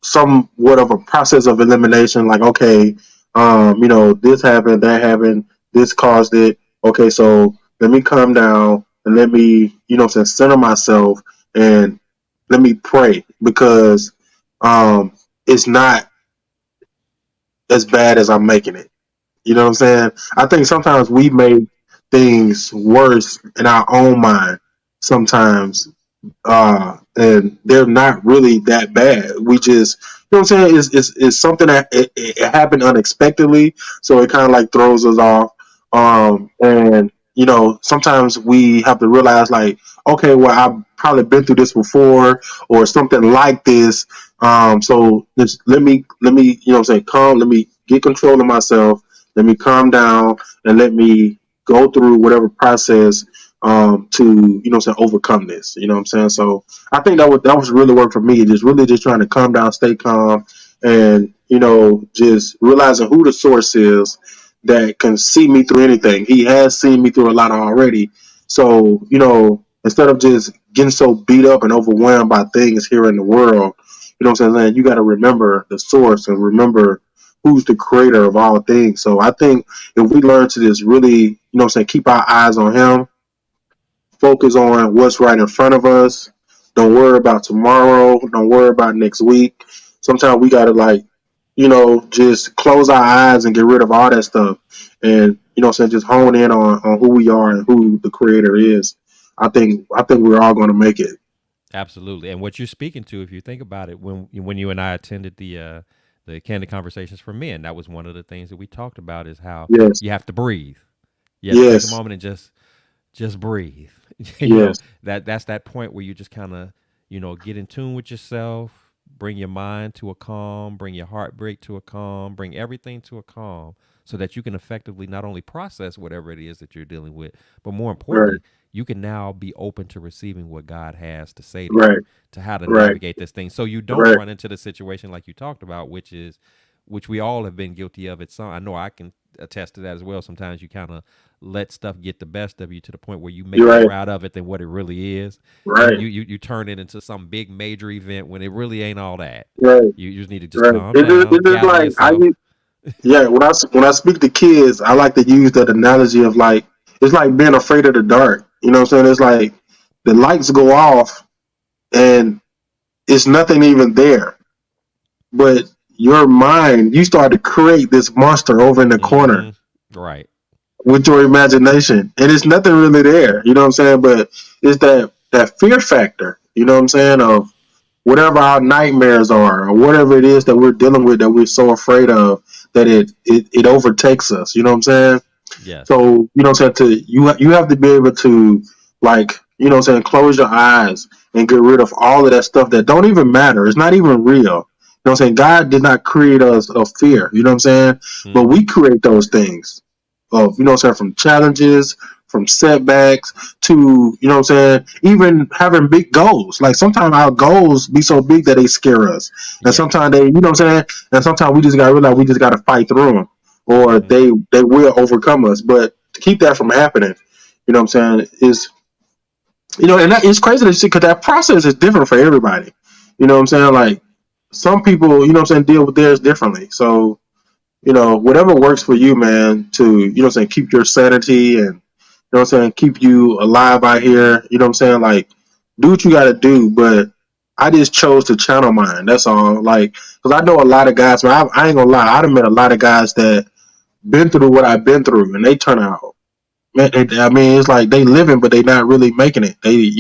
somewhat of a process of elimination. Like, okay, this happened, that happened, this caused it. Okay, so let me calm down and let me, center myself and let me pray because it's not as bad as I'm making it. You know what I'm saying? I think sometimes we make things worse in our own mind. Sometimes and they're not really that bad. We just, you know what I'm saying? It's something that it happened unexpectedly, so it kind of like throws us off. And sometimes we have to realize like, okay, well, I've probably been through this before or something like this. So just let me, what I'm saying, calm. Let me get control of myself. Let me calm down and let me go through whatever process to overcome this. You know what I'm saying? So I think that was really work for me. Just really just trying to calm down, stay calm, and just realizing who the source is that can see me through anything. He has seen me through a lot already. So instead of just getting so beat up and overwhelmed by things here in the world, you know what I'm saying? You got to remember the source and remember who's the creator of all things. So I think if we learn to just really, keep our eyes on him, focus on what's right in front of us. Don't worry about tomorrow. Don't worry about next week. Sometimes we gotta like, just close our eyes and get rid of all that stuff, and just hone in on who we are and who the creator is. I think we're all gonna make it. Absolutely. And what you're speaking to, if you think about it, when you and I attended the Candid Conversations for Men, that was one of the things that we talked about is how Yes, you have to breathe. You have to take a yes, moment and just breathe. yes, That's that point where you just kind of, get in tune with yourself, bring your mind to a calm, bring your heartbreak to a calm, bring everything to a calm so that you can effectively not only process whatever it is that you're dealing with, but more right, importantly, you can now be open to receiving what God has to say to right, you, to how to right, navigate this thing. So you don't right, run into the situation like you talked about, which we all have been guilty of at some. I know I can attest to that as well. Sometimes you kind of let stuff get the best of you to the point where you make you're more right, out of it than what it really is. And right, you turn it into some big major event when it really ain't all that. right, You just need to just right. calm It's just, down, it's just gather like yourself. yeah, when I speak to kids, I like to use that analogy of like it's like being afraid of the dark. You know what I'm saying? It's like the lights go off and it's nothing even there, but your mind, you start to create this monster over in the corner Mm-hmm. Right. with your imagination, and it's nothing really there. You know what I'm saying? But it's that fear factor. You know what I'm saying? Of whatever our nightmares are or whatever it is that we're dealing with that we're so afraid of that it overtakes us. You know what I'm saying? Yes. So, I'm saying, you have to be able to like, I'm saying, close your eyes and get rid of all of that stuff that don't even matter. It's not even real. I'm saying? God did not create us of fear, you know what I'm saying? But Mm-hmm. we create those things of, I'm saying, from challenges, from setbacks to, I'm saying, even having big goals. Like sometimes our goals be so big that they scare us. And Yes. sometimes they, what I'm saying? And sometimes we just gotta realize we just gotta fight through them or Mm-hmm. they will overcome us. But to keep that from happening, what I'm saying, is and that, it's crazy to see because that process is different for everybody. You know what I'm saying? Like some people, deal with theirs differently. So whatever works for you, man, to keep your sanity and keep you alive out here. You know what I'm saying? Like do what you got to do, but I just chose to channel mine. That's all. Like, because I know a lot of guys. Man, I ain't gonna lie. I've met a lot of guys that been through what I've been through, and they turn out. Man, I mean, it's like they living, but they not really making it. They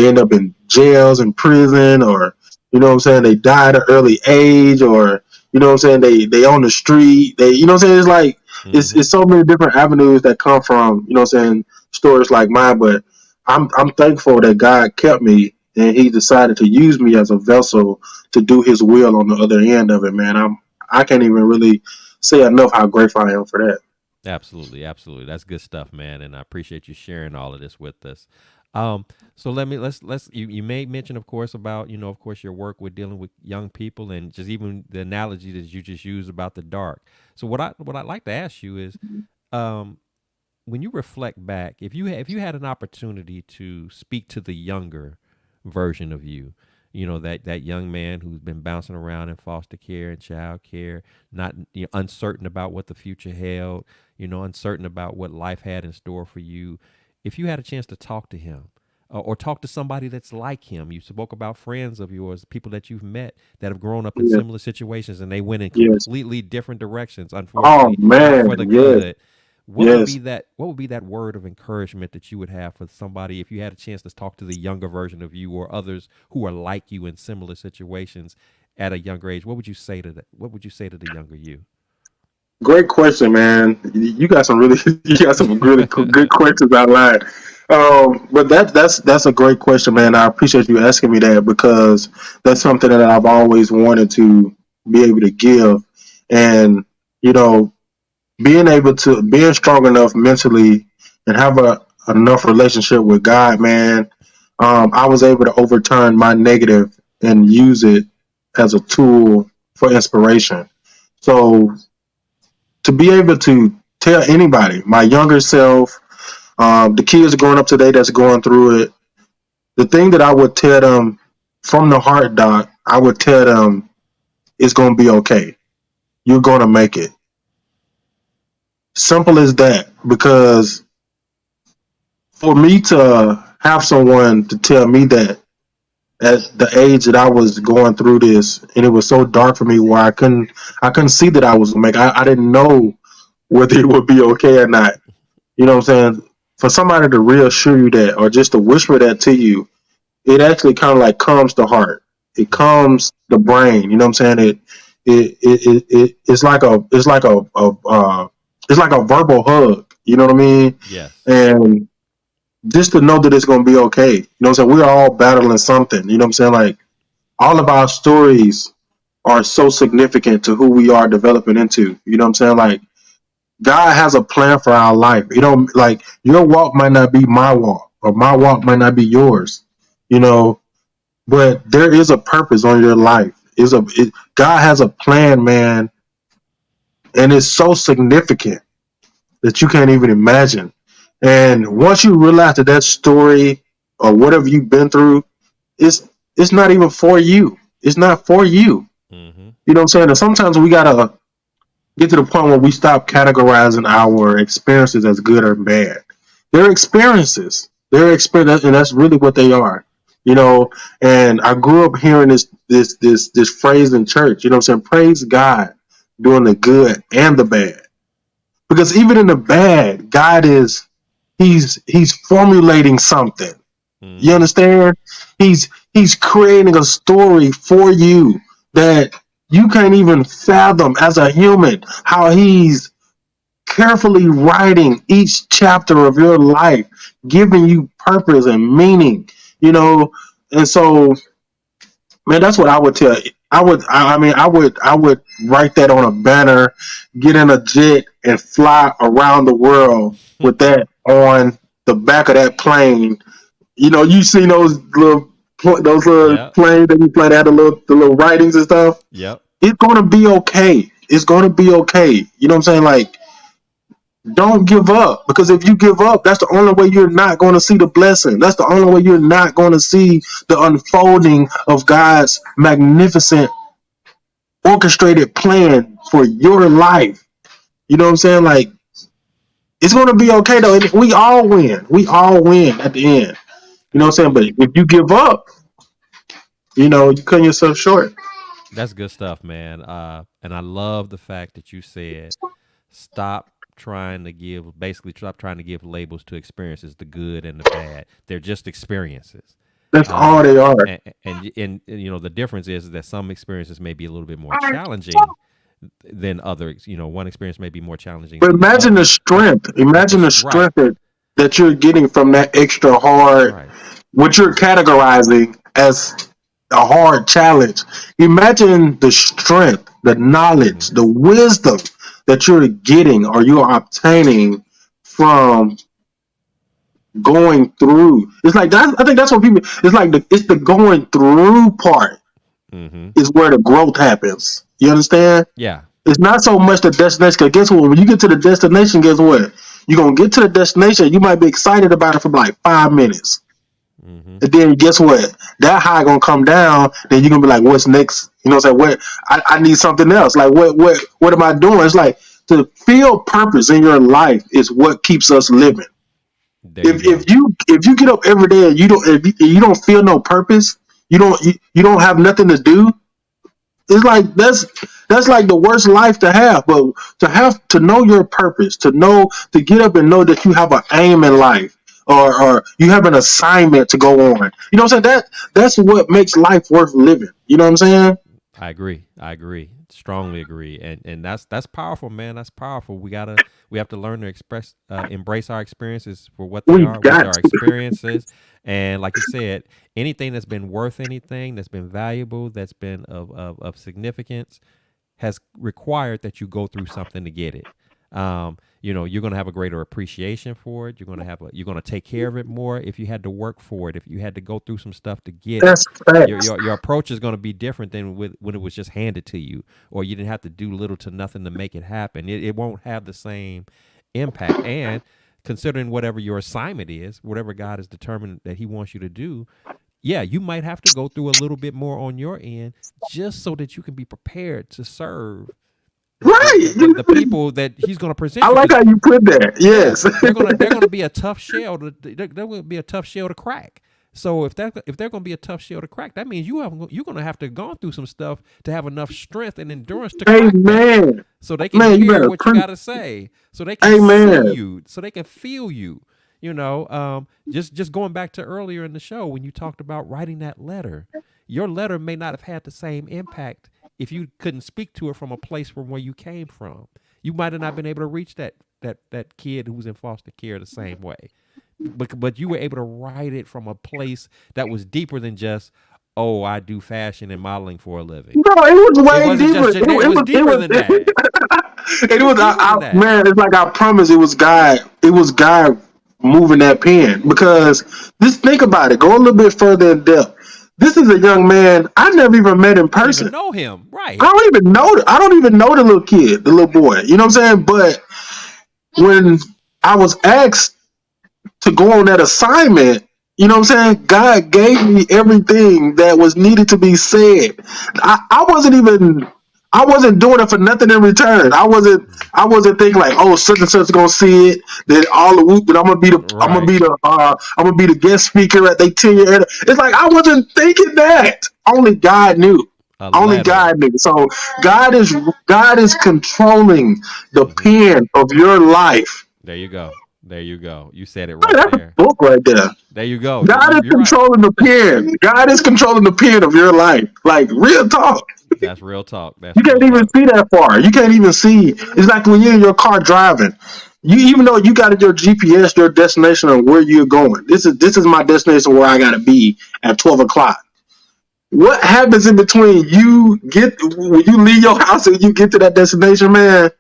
end up in jails and prison, or what I'm saying, they die at an early age, or what I'm saying, they on the street. They, what I'm saying, it's like Mm-hmm. it's so many different avenues that come from what I'm saying, stories like mine. But I'm thankful that God kept me and He decided to use me as a vessel to do His will on the other end of it. Man, I can't even really say enough how grateful I am for that. Absolutely, absolutely. That's good stuff, man. And I appreciate you sharing all of this with us. Um, so let's you made mention, of course, about of course your work with dealing with young people and just even the analogy that you just used about the dark. So what I'd like to ask you is, um, when you reflect back, if you had an opportunity to speak to the younger version of you, that young man who's been bouncing around in foster care and child care, not uncertain about what the future held, uncertain about what life had in store for you. If you had a chance to talk to him, or talk to somebody that's like him. You spoke about friends of yours, people that you've met that have grown up in Yes, similar situations and they went in yes. completely different directions, Oh unfortunately, not man, for the yes, good. yes. What would be that word of encouragement that you would have for somebody if you had a chance to talk to the younger version of you or others who are like you in similar situations at a younger age? What would you say to that? What would you say to the younger you? Great question, man. You got some really, you got some really good questions outlined. But that's a great question, man. I appreciate you asking me that because that's something that I've always wanted to be able to give, and you know, being strong enough mentally and have a enough relationship with God, man. I was able to overturn my negative and use it as a tool for inspiration. So to be able to tell anybody, my younger self, the kids growing up today that's going through it, the thing that I would tell them from the heart, Doc, I would tell them it's going to be okay. You're going to make it. Simple as that. Because for me to have someone to tell me that at the age that I was going through this, and it was so dark for me where I couldn't see that I was gonna make. I didn't know whether it would be okay or not. You know what I'm saying? For somebody to reassure you that, or just to whisper that to you, it actually kind of like calms the heart. It Mm-hmm. calms the brain. You know what I'm saying? It's like it's like a verbal hug. You know what I mean? Yes. And just to know that it's gonna be okay. You know what I'm saying? We're all battling something. You know what I'm saying? Like all of our stories are so significant to who we are developing into. You know what I'm saying? Like God has a plan for our life. You know, like your walk might not be my walk, or my walk might not be yours. You know, but there is a purpose on your life. God has a plan, man, and it's so significant that you can't even imagine. And once you realize that that story or whatever you've been through, it's not even for you. It's not for you. Mm-hmm. You know what I'm saying? And sometimes we gotta get to the point where we stop categorizing our experiences as good or bad. They're experiences. They're experience, and that's really what they are. You know, and I grew up hearing this phrase in church. You know what I'm saying? Praise God doing the good and the bad. Because even in the bad, God is he's formulating something. You Mm-hmm. understand? He's creating a story for you that you can't even fathom as a human how he's carefully writing each chapter of your life, giving you purpose and meaning, you know. And so, man, that's what I would tell you. I would write that on a banner, get in a jet, and fly around the world with that on the back of that plane. You know, you seen those little Yep. planes that you play that had the little writings and stuff. Yep. It's gonna be okay. It's gonna be okay. You know what I'm saying? Like, don't give up, because if you give up, that's the only way you're not going to see the blessing. That's the only way you're not going to see the unfolding of God's magnificent orchestrated plan for your life. You know what I'm saying? Like, it's going to be okay though. We all win. We all win at the end. You know what I'm saying? But Absolutely. if you give up, you cut yourself short. That's good stuff, man. And I love the fact that you said stop basically stop trying to give labels to experiences, the good and the bad. They're just experiences. That's Uh, all they are. and the difference is that some experiences may be a little bit more challenging than others. One experience may be more challenging But than the imagine the other, strength. but Imagine the right, strength that you're getting from that extra hard, right. what you're categorizing as a hard challenge. Imagine the strength, the knowledge, Mm-hmm. the wisdom that you're getting or you're obtaining from going through. It's like that. I think that's what people. It's like it's the going through part Mm-hmm. is where the growth happens. You understand? Yeah. It's not so much the destination. Because guess what? When you get to the destination, guess what? You're gonna get to the destination. You might be excited about it for like 5 minutes. Mm-hmm. And then guess what? That high gonna come down. Then you're gonna be like, what's next? You know what I'm saying? What I need something else. Like what am I doing? It's like to feel purpose in your life is what keeps us living. There you If go. you get up every day and you don't feel no purpose, you don't have nothing to do. It's like that's like the worst life to have. But to have to know your purpose, to get up and know that you have an aim in life, or you have an assignment to go on. You know what I'm saying? That's what makes life worth living. You know what I'm saying? I agree. I agree. Strongly agree. And that's powerful, man. That's powerful. We have to learn to embrace our experiences for what they We are, which got are to. experiences. And like you said, anything that's been worth anything, that's been valuable, that's been of significance, has required that you go through something to get it. You're going to have a greater appreciation for it. You're going to take care of it more if you had to work for it. If you had to go through some stuff to get it, That's your facts. your, your approach is going to be different than when it was just handed to you, or you didn't have to do little to nothing to make it happen. It won't have the same impact. And considering whatever your assignment is, whatever God has determined that He wants you to do, yeah, you might have to go through a little bit more on your end just so that you can be prepared to serve Right. the people that he's going to I present you. like Because how you put that. yeah, Yes. they're gonna be a tough shell they're going to be a tough shell to crack. So if they're going to be a tough shell to crack, that means you're going to have to go through some stuff to have enough strength and endurance to crack that, Amen. so they can Man, you hear better what you preach. got to say, so they can see Amen. you, so they can feel you. Just going back to earlier in the show when you talked about writing that letter, your letter may not have had the same impact if you couldn't speak to it from a place from where you came from. You might have not been able to reach that kid who's in foster care the same way, but you were able to write it from a place that was deeper than just, oh, I do fashion and modeling for a living. No, it was It way wasn't deeper. just generic. It was It deeper was than that. it It was was deeper than that. man. It's like I promise. It was God. It was God moving that pen because just think about it. Go a little bit further in depth. This is a young man I never even met in You don't even person. know him, I right? don't even know. I don't even know the little kid, the little boy. You know what I'm saying? But when I was asked to go on that assignment, you know what I'm saying? God gave me everything that was needed to be said. I wasn't even I wasn't doing it for nothing in return. I wasn't thinking like, oh, such and such gonna see it. Then all the whoop, that Right. I'm gonna be the guest speaker at they 10 year. It's like I wasn't thinking that. Only God knew. A Only letter. God knew. So God is God is controlling the Hmm. pen of your life. There you go. There you go. You said it Man, right that's a there. book right there. There you go. God is You're right. controlling the pen. God is controlling the pen of your life. Like real talk. That's real talk. That's You real can't even talk. see that far. You can't even see. It's like when you're in your car driving. You even though you got your GPS, your destination of where you're going. This is my destination where I gotta be at 12 o'clock. What happens in between you get when you leave your house and you get to that destination, man?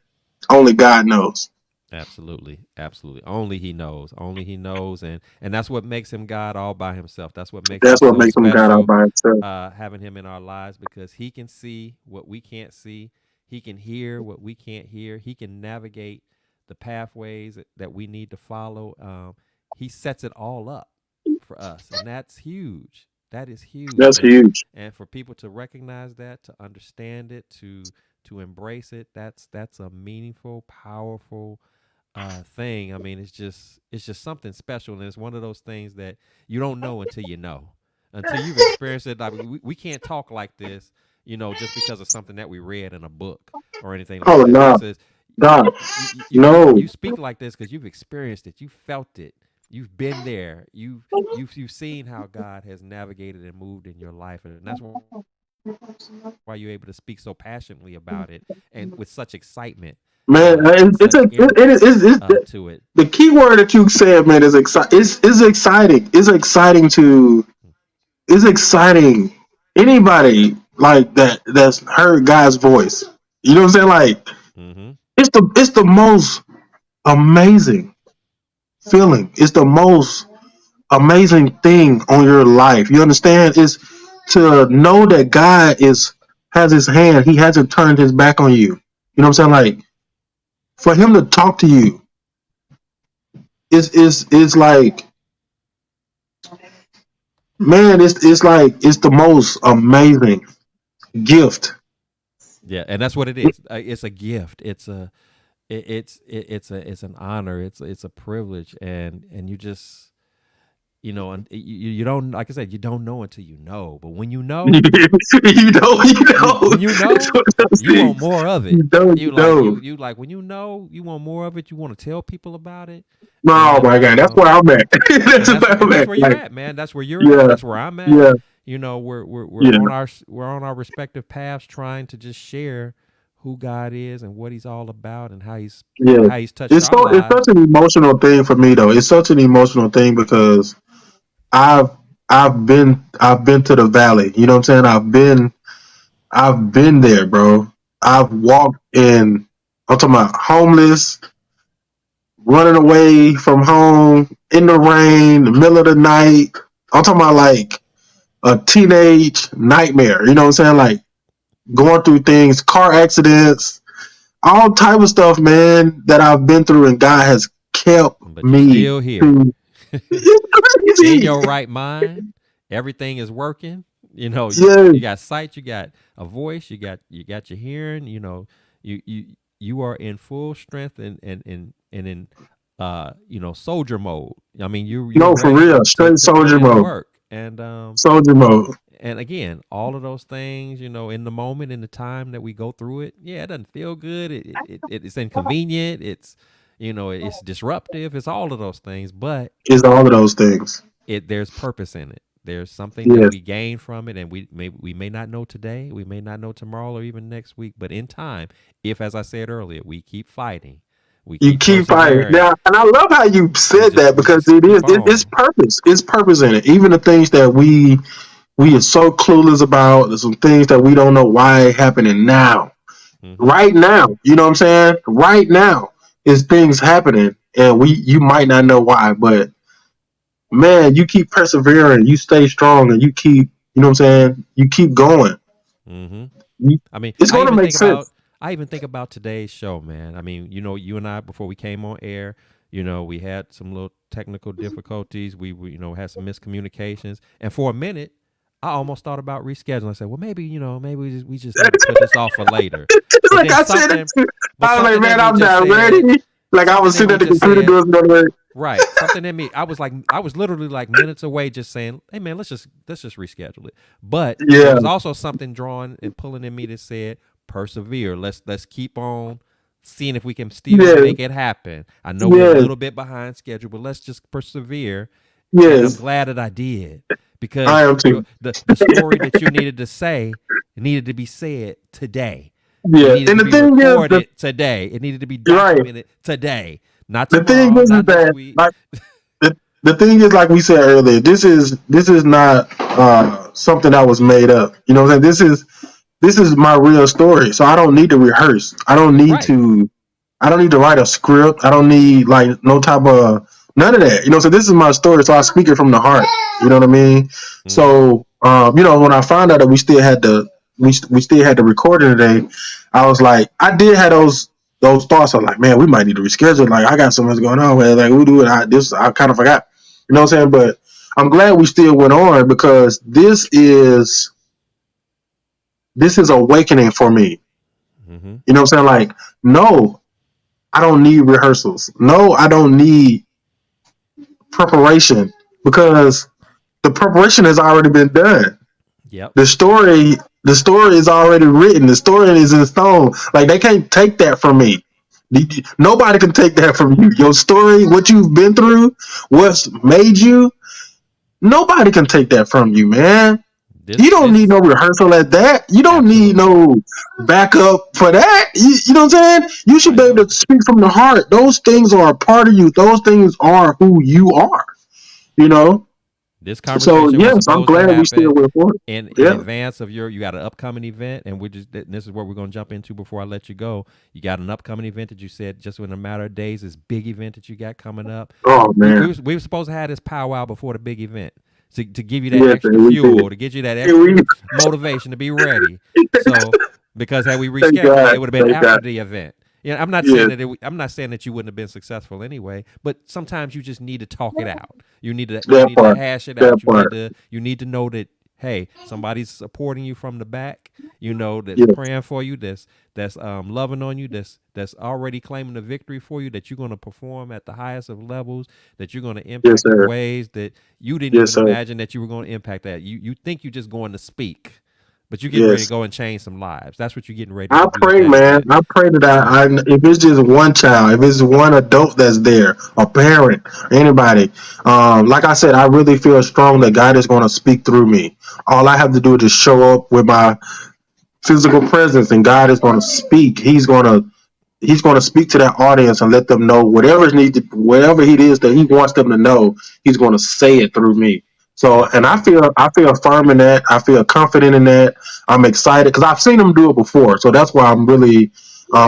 Only God knows. Absolutely, absolutely. Only he knows. Only he knows, and that's what makes him God all by himself. That's what makes him That's what so makes him God all special. by himself. Having him in our lives because he can see what we can't see. He can hear what we can't hear. He can navigate the pathways that we need to follow. He sets it all up for us, and that's huge. That is huge, That's huge. and for people to recognize that, to understand it, to embrace it, that's a meaningful, powerful thing. I mean, it's just something special, and it's one of those things that you don't know until you know, until you've experienced it. Like we can't talk like this, just because of something that we read in a book or anything like Oh that. no, This is God, you no. speak like this because you've experienced it, you felt it, you've been there, you've seen how God has navigated and moved in your life, and that's why you're able to speak so passionately about it and with such excitement Man, and it's such energy it's to it. the key word that you said, man, is exciting. Is exciting. It's exciting to. It's exciting. Anybody like that's heard God's voice. You know what I'm saying? Like Mm-hmm. it's the most amazing feeling. It's the most amazing thing on your life. You understand? Is to know that God is has His hand. He hasn't turned His back on you. You know what I'm saying? Like for Him to talk to you is like man, it's like it's the most amazing gift. Yeah, and that's what it is. It's a gift. It's an honor. It's a privilege, and you just and you don't, like I said, you don't know until you know. But when you know, You know, when you it's know, one of those you want things. more of it. You know. You like when you know, you want more of it. You want to tell people about it, Oh and my god, that's where I'm at. That's where I'm that's at. where you're Like, at, man. That's where you're at. yeah, That's where I'm at. yeah, We're yeah, on our respective paths, trying to just share who God is and what He's all about, and yeah. how He's touched our It's such lives. an emotional thing for me though. It's such an emotional thing because I've I've been to the valley. You know what I'm saying? I've been there, bro. I've walked in. I'm talking about homeless, running away from home in the rain, the middle of the night. I'm talking about like a teenage nightmare. You know what I'm saying? Like going through things, car accidents, all type of stuff, man, that I've been through, and God has kept But you're me. still here. To, it's In crazy. your right mind. Everything is working. Yeah, You got sight, you got a voice, you got your hearing. You are in full strength and in soldier mode. I mean, you're no, for ready real, to straight put soldier in the mode, work. soldier mode. And again, all of those things, in the moment, in the time that we go through it, yeah, it doesn't feel good. It's inconvenient. It's disruptive. It's all of those things, but It's all of those things. there's purpose in it. There's something that Yes, we gain from it, and we may not know today, we may not know tomorrow, or even next week. But in time, if, as I said earlier, we keep fighting, we you keep keep fighting persevering, now, and I love how you said that we because just keep it's on. purpose. It's purpose in it. Even the things that we are so clueless about. There's some things that we don't know why happening now. Hmm. Right now, you know what I'm saying? Right now is things happening, and we you might not know why, but man, you keep persevering, you stay strong, and you keep, you know what I'm saying? You keep going. Hmm. You- I mean, It's going to make sense. I even think about today's show, man. I mean, you and I, before we came on air, we had some little technical difficulties. We had some miscommunications, and for a minute, I almost thought about rescheduling. I said, well, maybe maybe we just need to put this off for later. But Like then I said it, I was like, something in man, me I'm just not said, ready. Like I was something in sitting me at the just computer said, doing something. right. Something in me. I was literally like minutes away, just saying, "Hey, man, let's just reschedule it." But there Yeah, was also something drawing and pulling in me that said, "Persevere. Let's keep on seeing if we can still yeah, make it happen." I know we're a yes, little bit behind schedule, but let's just persevere. And I'm yes. glad that I did, I because am too. the story that you needed to say needed to be said today. It Yeah, needed and to the be thing is, recorded today. It needed to be you're right. documented today, not The thing tomorrow, is not next that week. like the thing is, like we said earlier, this is not something that was made up. You know what I'm saying? This is my real story. So I don't need to rehearse. Right. I don't need to write a script. I don't need like no type of none of that. You know, so this is my story. So I speak it from the heart. You know what I mean? Mm-hmm. So when I found out that we still had the recording today, I was like, I did have those thoughts of like, man, we might need to reschedule. Like I got so much going on, man. Like we do it. I kind of forgot. You know what I'm saying? But I'm glad we still went on because this is awakening for me. Mm-hmm. You know what I'm saying? Like, no, I don't need rehearsals. No, I don't need preparation because the preparation has already been done. Yep. The story, the story is already written. The story is in stone. Like they can't take that from me. Nobody can take that from you. Your story, what you've been through, what's made you, nobody can take that from you, man. You don't This need is no rehearsal at that. You don't need absolutely. no backup for that. You know what I'm saying? You should I be able know. to speak from the heart. Those things are a part of you. Those things are who you are. You know. This So conversation was yes, I'm supposed to glad we still happen went for it. in Yeah. advance of you got an upcoming event, and this is what we're going to jump into before I let you go. You got an upcoming event that you said just in a matter of days, this big event that you got coming up. Oh man. We were supposed to have this powwow before the big event to give you that Yes, extra man, we did. fuel, to get you that Yeah, we extra motivation to be ready. So because had we thank rescheduled it, God. it would have been Thank God. after the event. Yeah, I'm not saying Yes, that I'm not saying that you wouldn't have been successful anyway, but sometimes you just need to talk it out. You that need to part. hash it That out. part. You need to know that hey, somebody's supporting you from the back. You know that's Yes, praying for you. That's loving on you. That's already claiming the victory for you. That you're going to perform at the highest of levels. That you're going to yes, impact in sir. ways that you didn't Yes, even sir. imagine that you were going to impact. That you think you're just going to speak, but you're getting ready to Yes. go and change some lives. That's what you're getting ready I to do with pray, that man. event. I pray that So if it's just one child, if it's one adult that's there, a parent, anybody, like I said, I really feel strong that God is going to speak through me. All I have to do is just show up with my physical presence, and God is going to speak. He's going to speak to that audience and let them know whatever is needed, whatever it is that he wants them to know. He's going to say it through me. So, and absolutely. I feel firm in that. I feel confident in that. I'm excited because I've seen him do it before. So that's why I'm really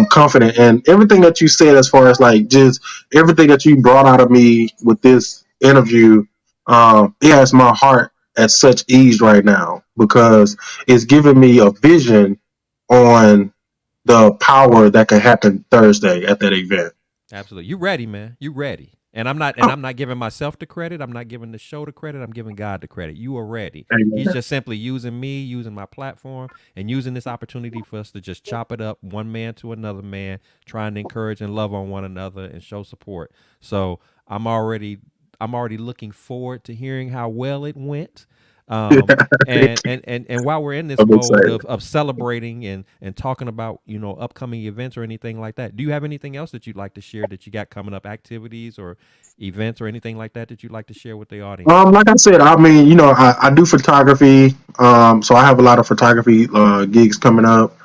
confident. And everything that you said, as far as like just everything that you brought out of me with this interview, it has my heart at such ease right now because it's giving me a vision on the power that can happen Thursday at that event. Absolutely. You ready, man. You ready. And Oh, I'm not giving myself the credit. I'm not giving the show the credit. I'm giving God the credit. You are ready. He's amen. just simply using me, using my platform, and using this opportunity for us to just chop it up one man to another man, trying to encourage and love on one another and show support. So I'm already I'm already looking forward to hearing how well it went. Um, and while we're in this I'm mode excited. of celebrating and talking about upcoming events or anything like that, do you have anything else that you'd like to share that you got coming up, activities or events or anything like that that you'd like to share with the audience? Like I said, I mean, I do photography. So I have a lot of photography gigs coming up.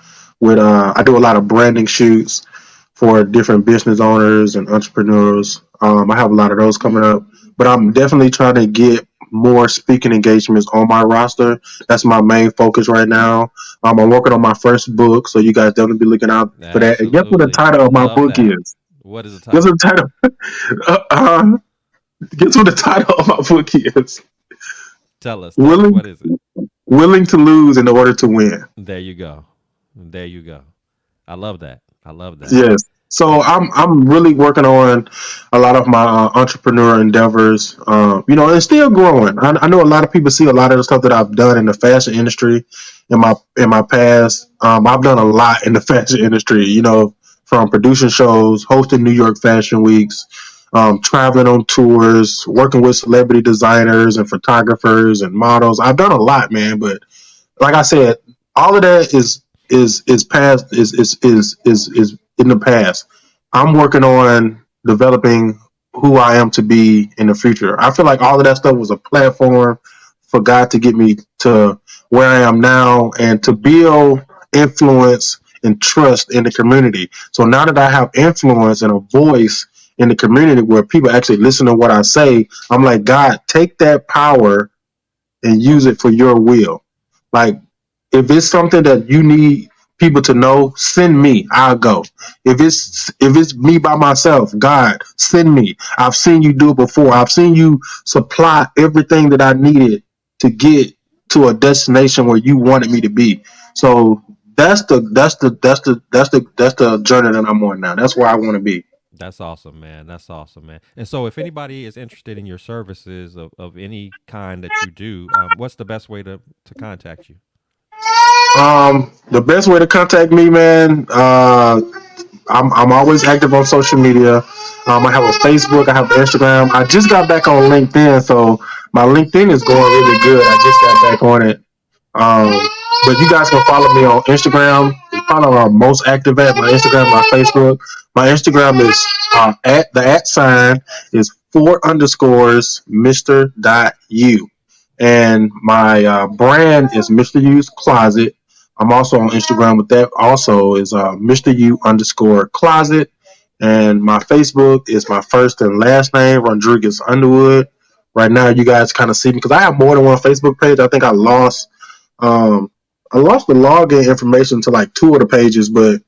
I do a lot of branding shoots for different business owners and entrepreneurs. I have a lot of those coming up, but I'm definitely trying to get more speaking engagements on my roster. That's my main focus right now. I'm working on my first book, so you guys definitely be looking out for that. And guess what the Absolutely, title of my love book that. is? What is the Guess title? what the title? Uh, uh, guess what the title of my book is? Tell us, tell us. Willing, What is it? willing to lose in order to win. There you go. There you go. I love that. I love that. Yes. So And I'm really working on a lot of my entrepreneur endeavors. It's still growing. I know a lot of people see a lot of the stuff that I've done in the fashion industry in my past. I've done a lot in the fashion industry. From producing shows, hosting New York Fashion Weeks, traveling on tours, working with celebrity designers and photographers and models. I've done a lot, man. But like I said, all of that is past is in the past. I'm working on developing who I am to be in the future. I feel like all of that stuff was a platform for God to get me to where I am now and to build influence and trust in the community. So now that I have influence and a voice in the community where people actually listen to what I say, I'm like, God, take that power and use it for your will. Like, if it's something that you need people to know, send me. I'll go. If it's me by myself, God, send me. I've seen you do it before. I've seen you supply everything that I needed to get to a destination where you wanted me to be. So that's the journey that I'm on now. That's where I want to be. that's awesome, man. That's awesome, man. And so, if anybody is interested in your services of any kind that you do, what's the best way to contact you? The best way to contact me, man. I'm always active on social media. I have a Facebook, I have Instagram. I just got back on LinkedIn, so my LinkedIn is going really good. I just got back on it. Um, but you guys can follow me on Instagram. It's probably where I'm most active at my Instagram, my Facebook. My Instagram is at the at sign is four underscores Mr. U. And my brand is Mr. U's Closet. I'm also on Instagram with that. Also is Mr. U underscore Closet. And my Facebook is my first and last name, Rodriguez Underwood. Right now, you guys kind of see me because I have more than one Facebook page. I think um, I lost the login information to like two of the pages, but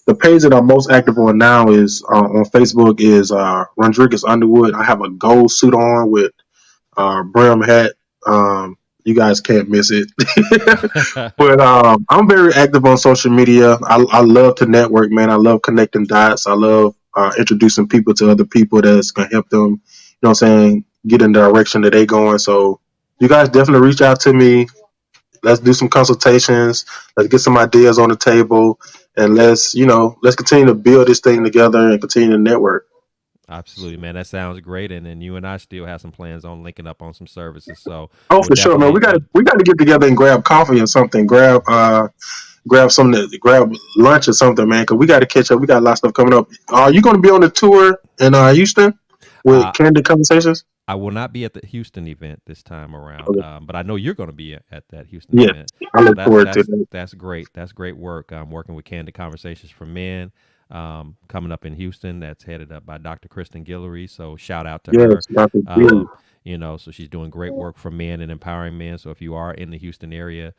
the page that I'm most active on now is on Facebook is Rodriguez Underwood. I have a gold suit on with brim hat. Um, you guys can't miss it. But I'm very active on social media. I love to network, man. I love connecting dots. I love introducing people to other people that's gonna help them. You know what I'm saying? Get in the direction that they going. So you guys definitely reach out to me. Let's do some consultations. Let's get some ideas on the table, and let's continue to build this thing together and continue to network. Absolutely, man. That sounds great. And then you and I still have some plans on linking up on some services. So Oh, we'll for sure, man. definitely, we'll, We got to get together and grab coffee or something. Grab something. Grab lunch or something, man. Because we got to catch up. We got a lot of stuff coming up. Are you going to be on the tour in Houston with uh, Candid Conversations? I will not be at the Houston event this time around, Okay. but I know you're going to be at that Houston Yes, event. I So look forward to that. that's great. That's great work. I'm working with Candid Conversations for Men, coming up in Houston. That's headed up by Dr. Kristen Guillory. So shout out to her. Yes, Dr. G. Um, so she's doing great work for men and empowering men. So if you are in the Houston area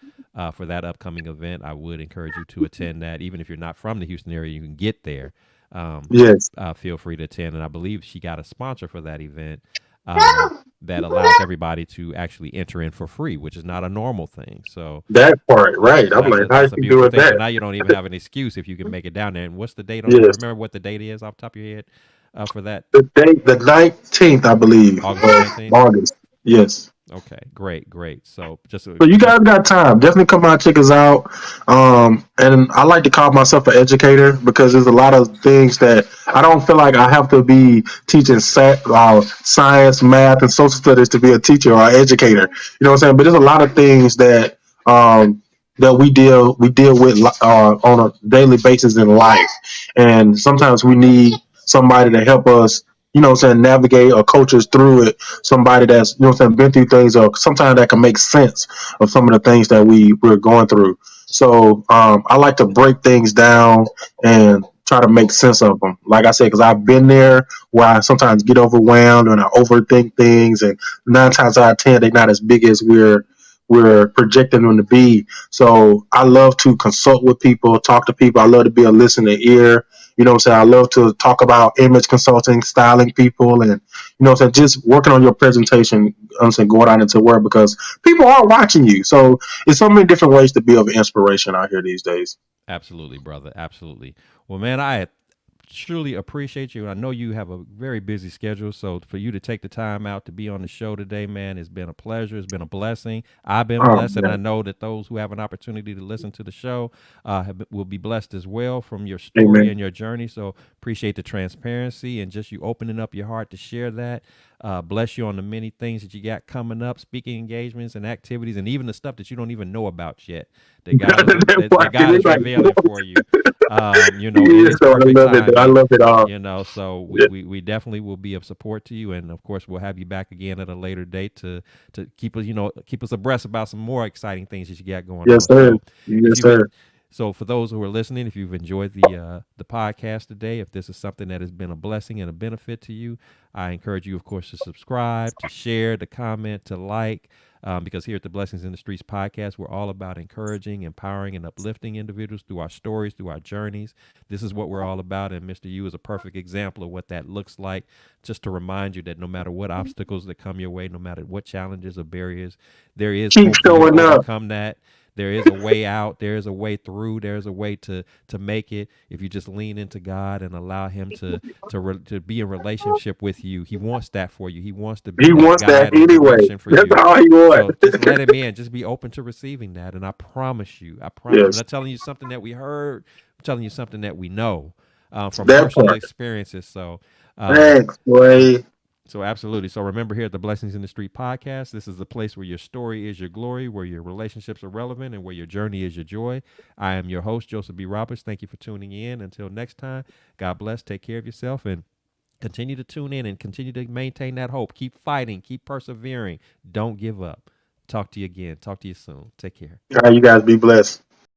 for that upcoming event, I would encourage you to attend that. Even if you're not from the Houston area, you can get there. Um, Yes, feel free to attend. And I believe she got a sponsor for that event, um, that allows everybody to actually enter in for free, which is not a normal thing. So, that part, right. so I'm like, how is that's a she beautiful doing thing. So that? now you don't even have an excuse if you can make it down there. And what's the date on? You Yes, remember what the date is off the top of your head for that? the date, the 19th, I believe, August the of 19th. August. Yes. Okay, great, great. So just So you just guys got time. Definitely come out, check us out. And I like to call myself an educator because there's a lot of things that I don't feel like I have to be teaching science, math, and social studies to be a teacher or an educator. You know what I'm saying? But there's a lot of things um, that we deal with on a daily basis in life, and sometimes we need somebody to help us. You know what I'm saying? Navigate or coach us through it. Somebody that's you know what I'm saying been through things or sometimes that can make sense of some of the things that we're going through. So I like to break things down and try to make sense of them. Like I said, because I've been there where I sometimes get overwhelmed and I overthink things, and 9 times out of 10 they're not as big as we're projecting them to be. So I love to consult with people, talk to people. I love to be a listening ear. You know what I'm saying? I love to talk about image consulting, styling people, and you know what I'm saying, just working on your presentation. I'm saying going out into work because people are watching you. So it's so many different ways to be of inspiration out here these days. absolutely, brother. Absolutely. Well, man, I truly appreciate you. I know you have a very busy schedule, so for you to take the time out to be on the show today, man, it's been a pleasure. It's been a blessing. I've been Oh blessed, and I man, know that those who have an opportunity to listen to the show will be blessed as well from your story amen. and your journey. So appreciate the transparency and just you opening up your heart to share that. Bless you on the many things that you got coming up, speaking engagements and activities, and even the stuff that you don't even know about yet. That That part, God it's is like, revealing for you, in yeah, his so I perfect love it. I timing. love it all. So Yeah. we definitely will be of support to you, and of course we'll have you back again at a later date to keep us, keep us abreast about some more exciting things that you got going Yes, on. sir. So if Yes, you've sir. so for those who are listening, if you've enjoyed the podcast today, if this is something that has been a blessing and a benefit to you, I encourage you, of course, to subscribe, to share, to comment, to like. Because here at the Blessings in the Streets podcast, we're all about encouraging, empowering, and uplifting individuals through our stories, through our journeys. This is what we're all about. And Mr. U is a perfect example of what that looks like. Just to remind you that no matter what obstacles that come your way, no matter what challenges or barriers, there is Keep hope for you to showing up. overcome that. There is a way out. There is a way through. There is a way to make it if you just lean into God and allow Him to be in relationship with you. He wants that for you. He wants to be He that wants that guide and anyway. direction for That's you. all he wants. So just let Him in. Just be open to receiving that. And I promise you, I'm Yes, not telling you something that we heard. I'm telling you something that we know from that personal part. experiences. Um, Thanks, so boy. so absolutely. So remember here at the Blessings in the Street podcast, this is the place where your story is your glory, where your relationships are relevant, and where your journey is your joy. I am your host, Joseph B. Roberts. Thank you for tuning in. Until next time, God bless. Take care of yourself and continue to tune in and continue to maintain that hope. Keep fighting. Keep persevering. Don't give up. Talk to you again. Talk to you soon. Take care. All right, you guys be blessed.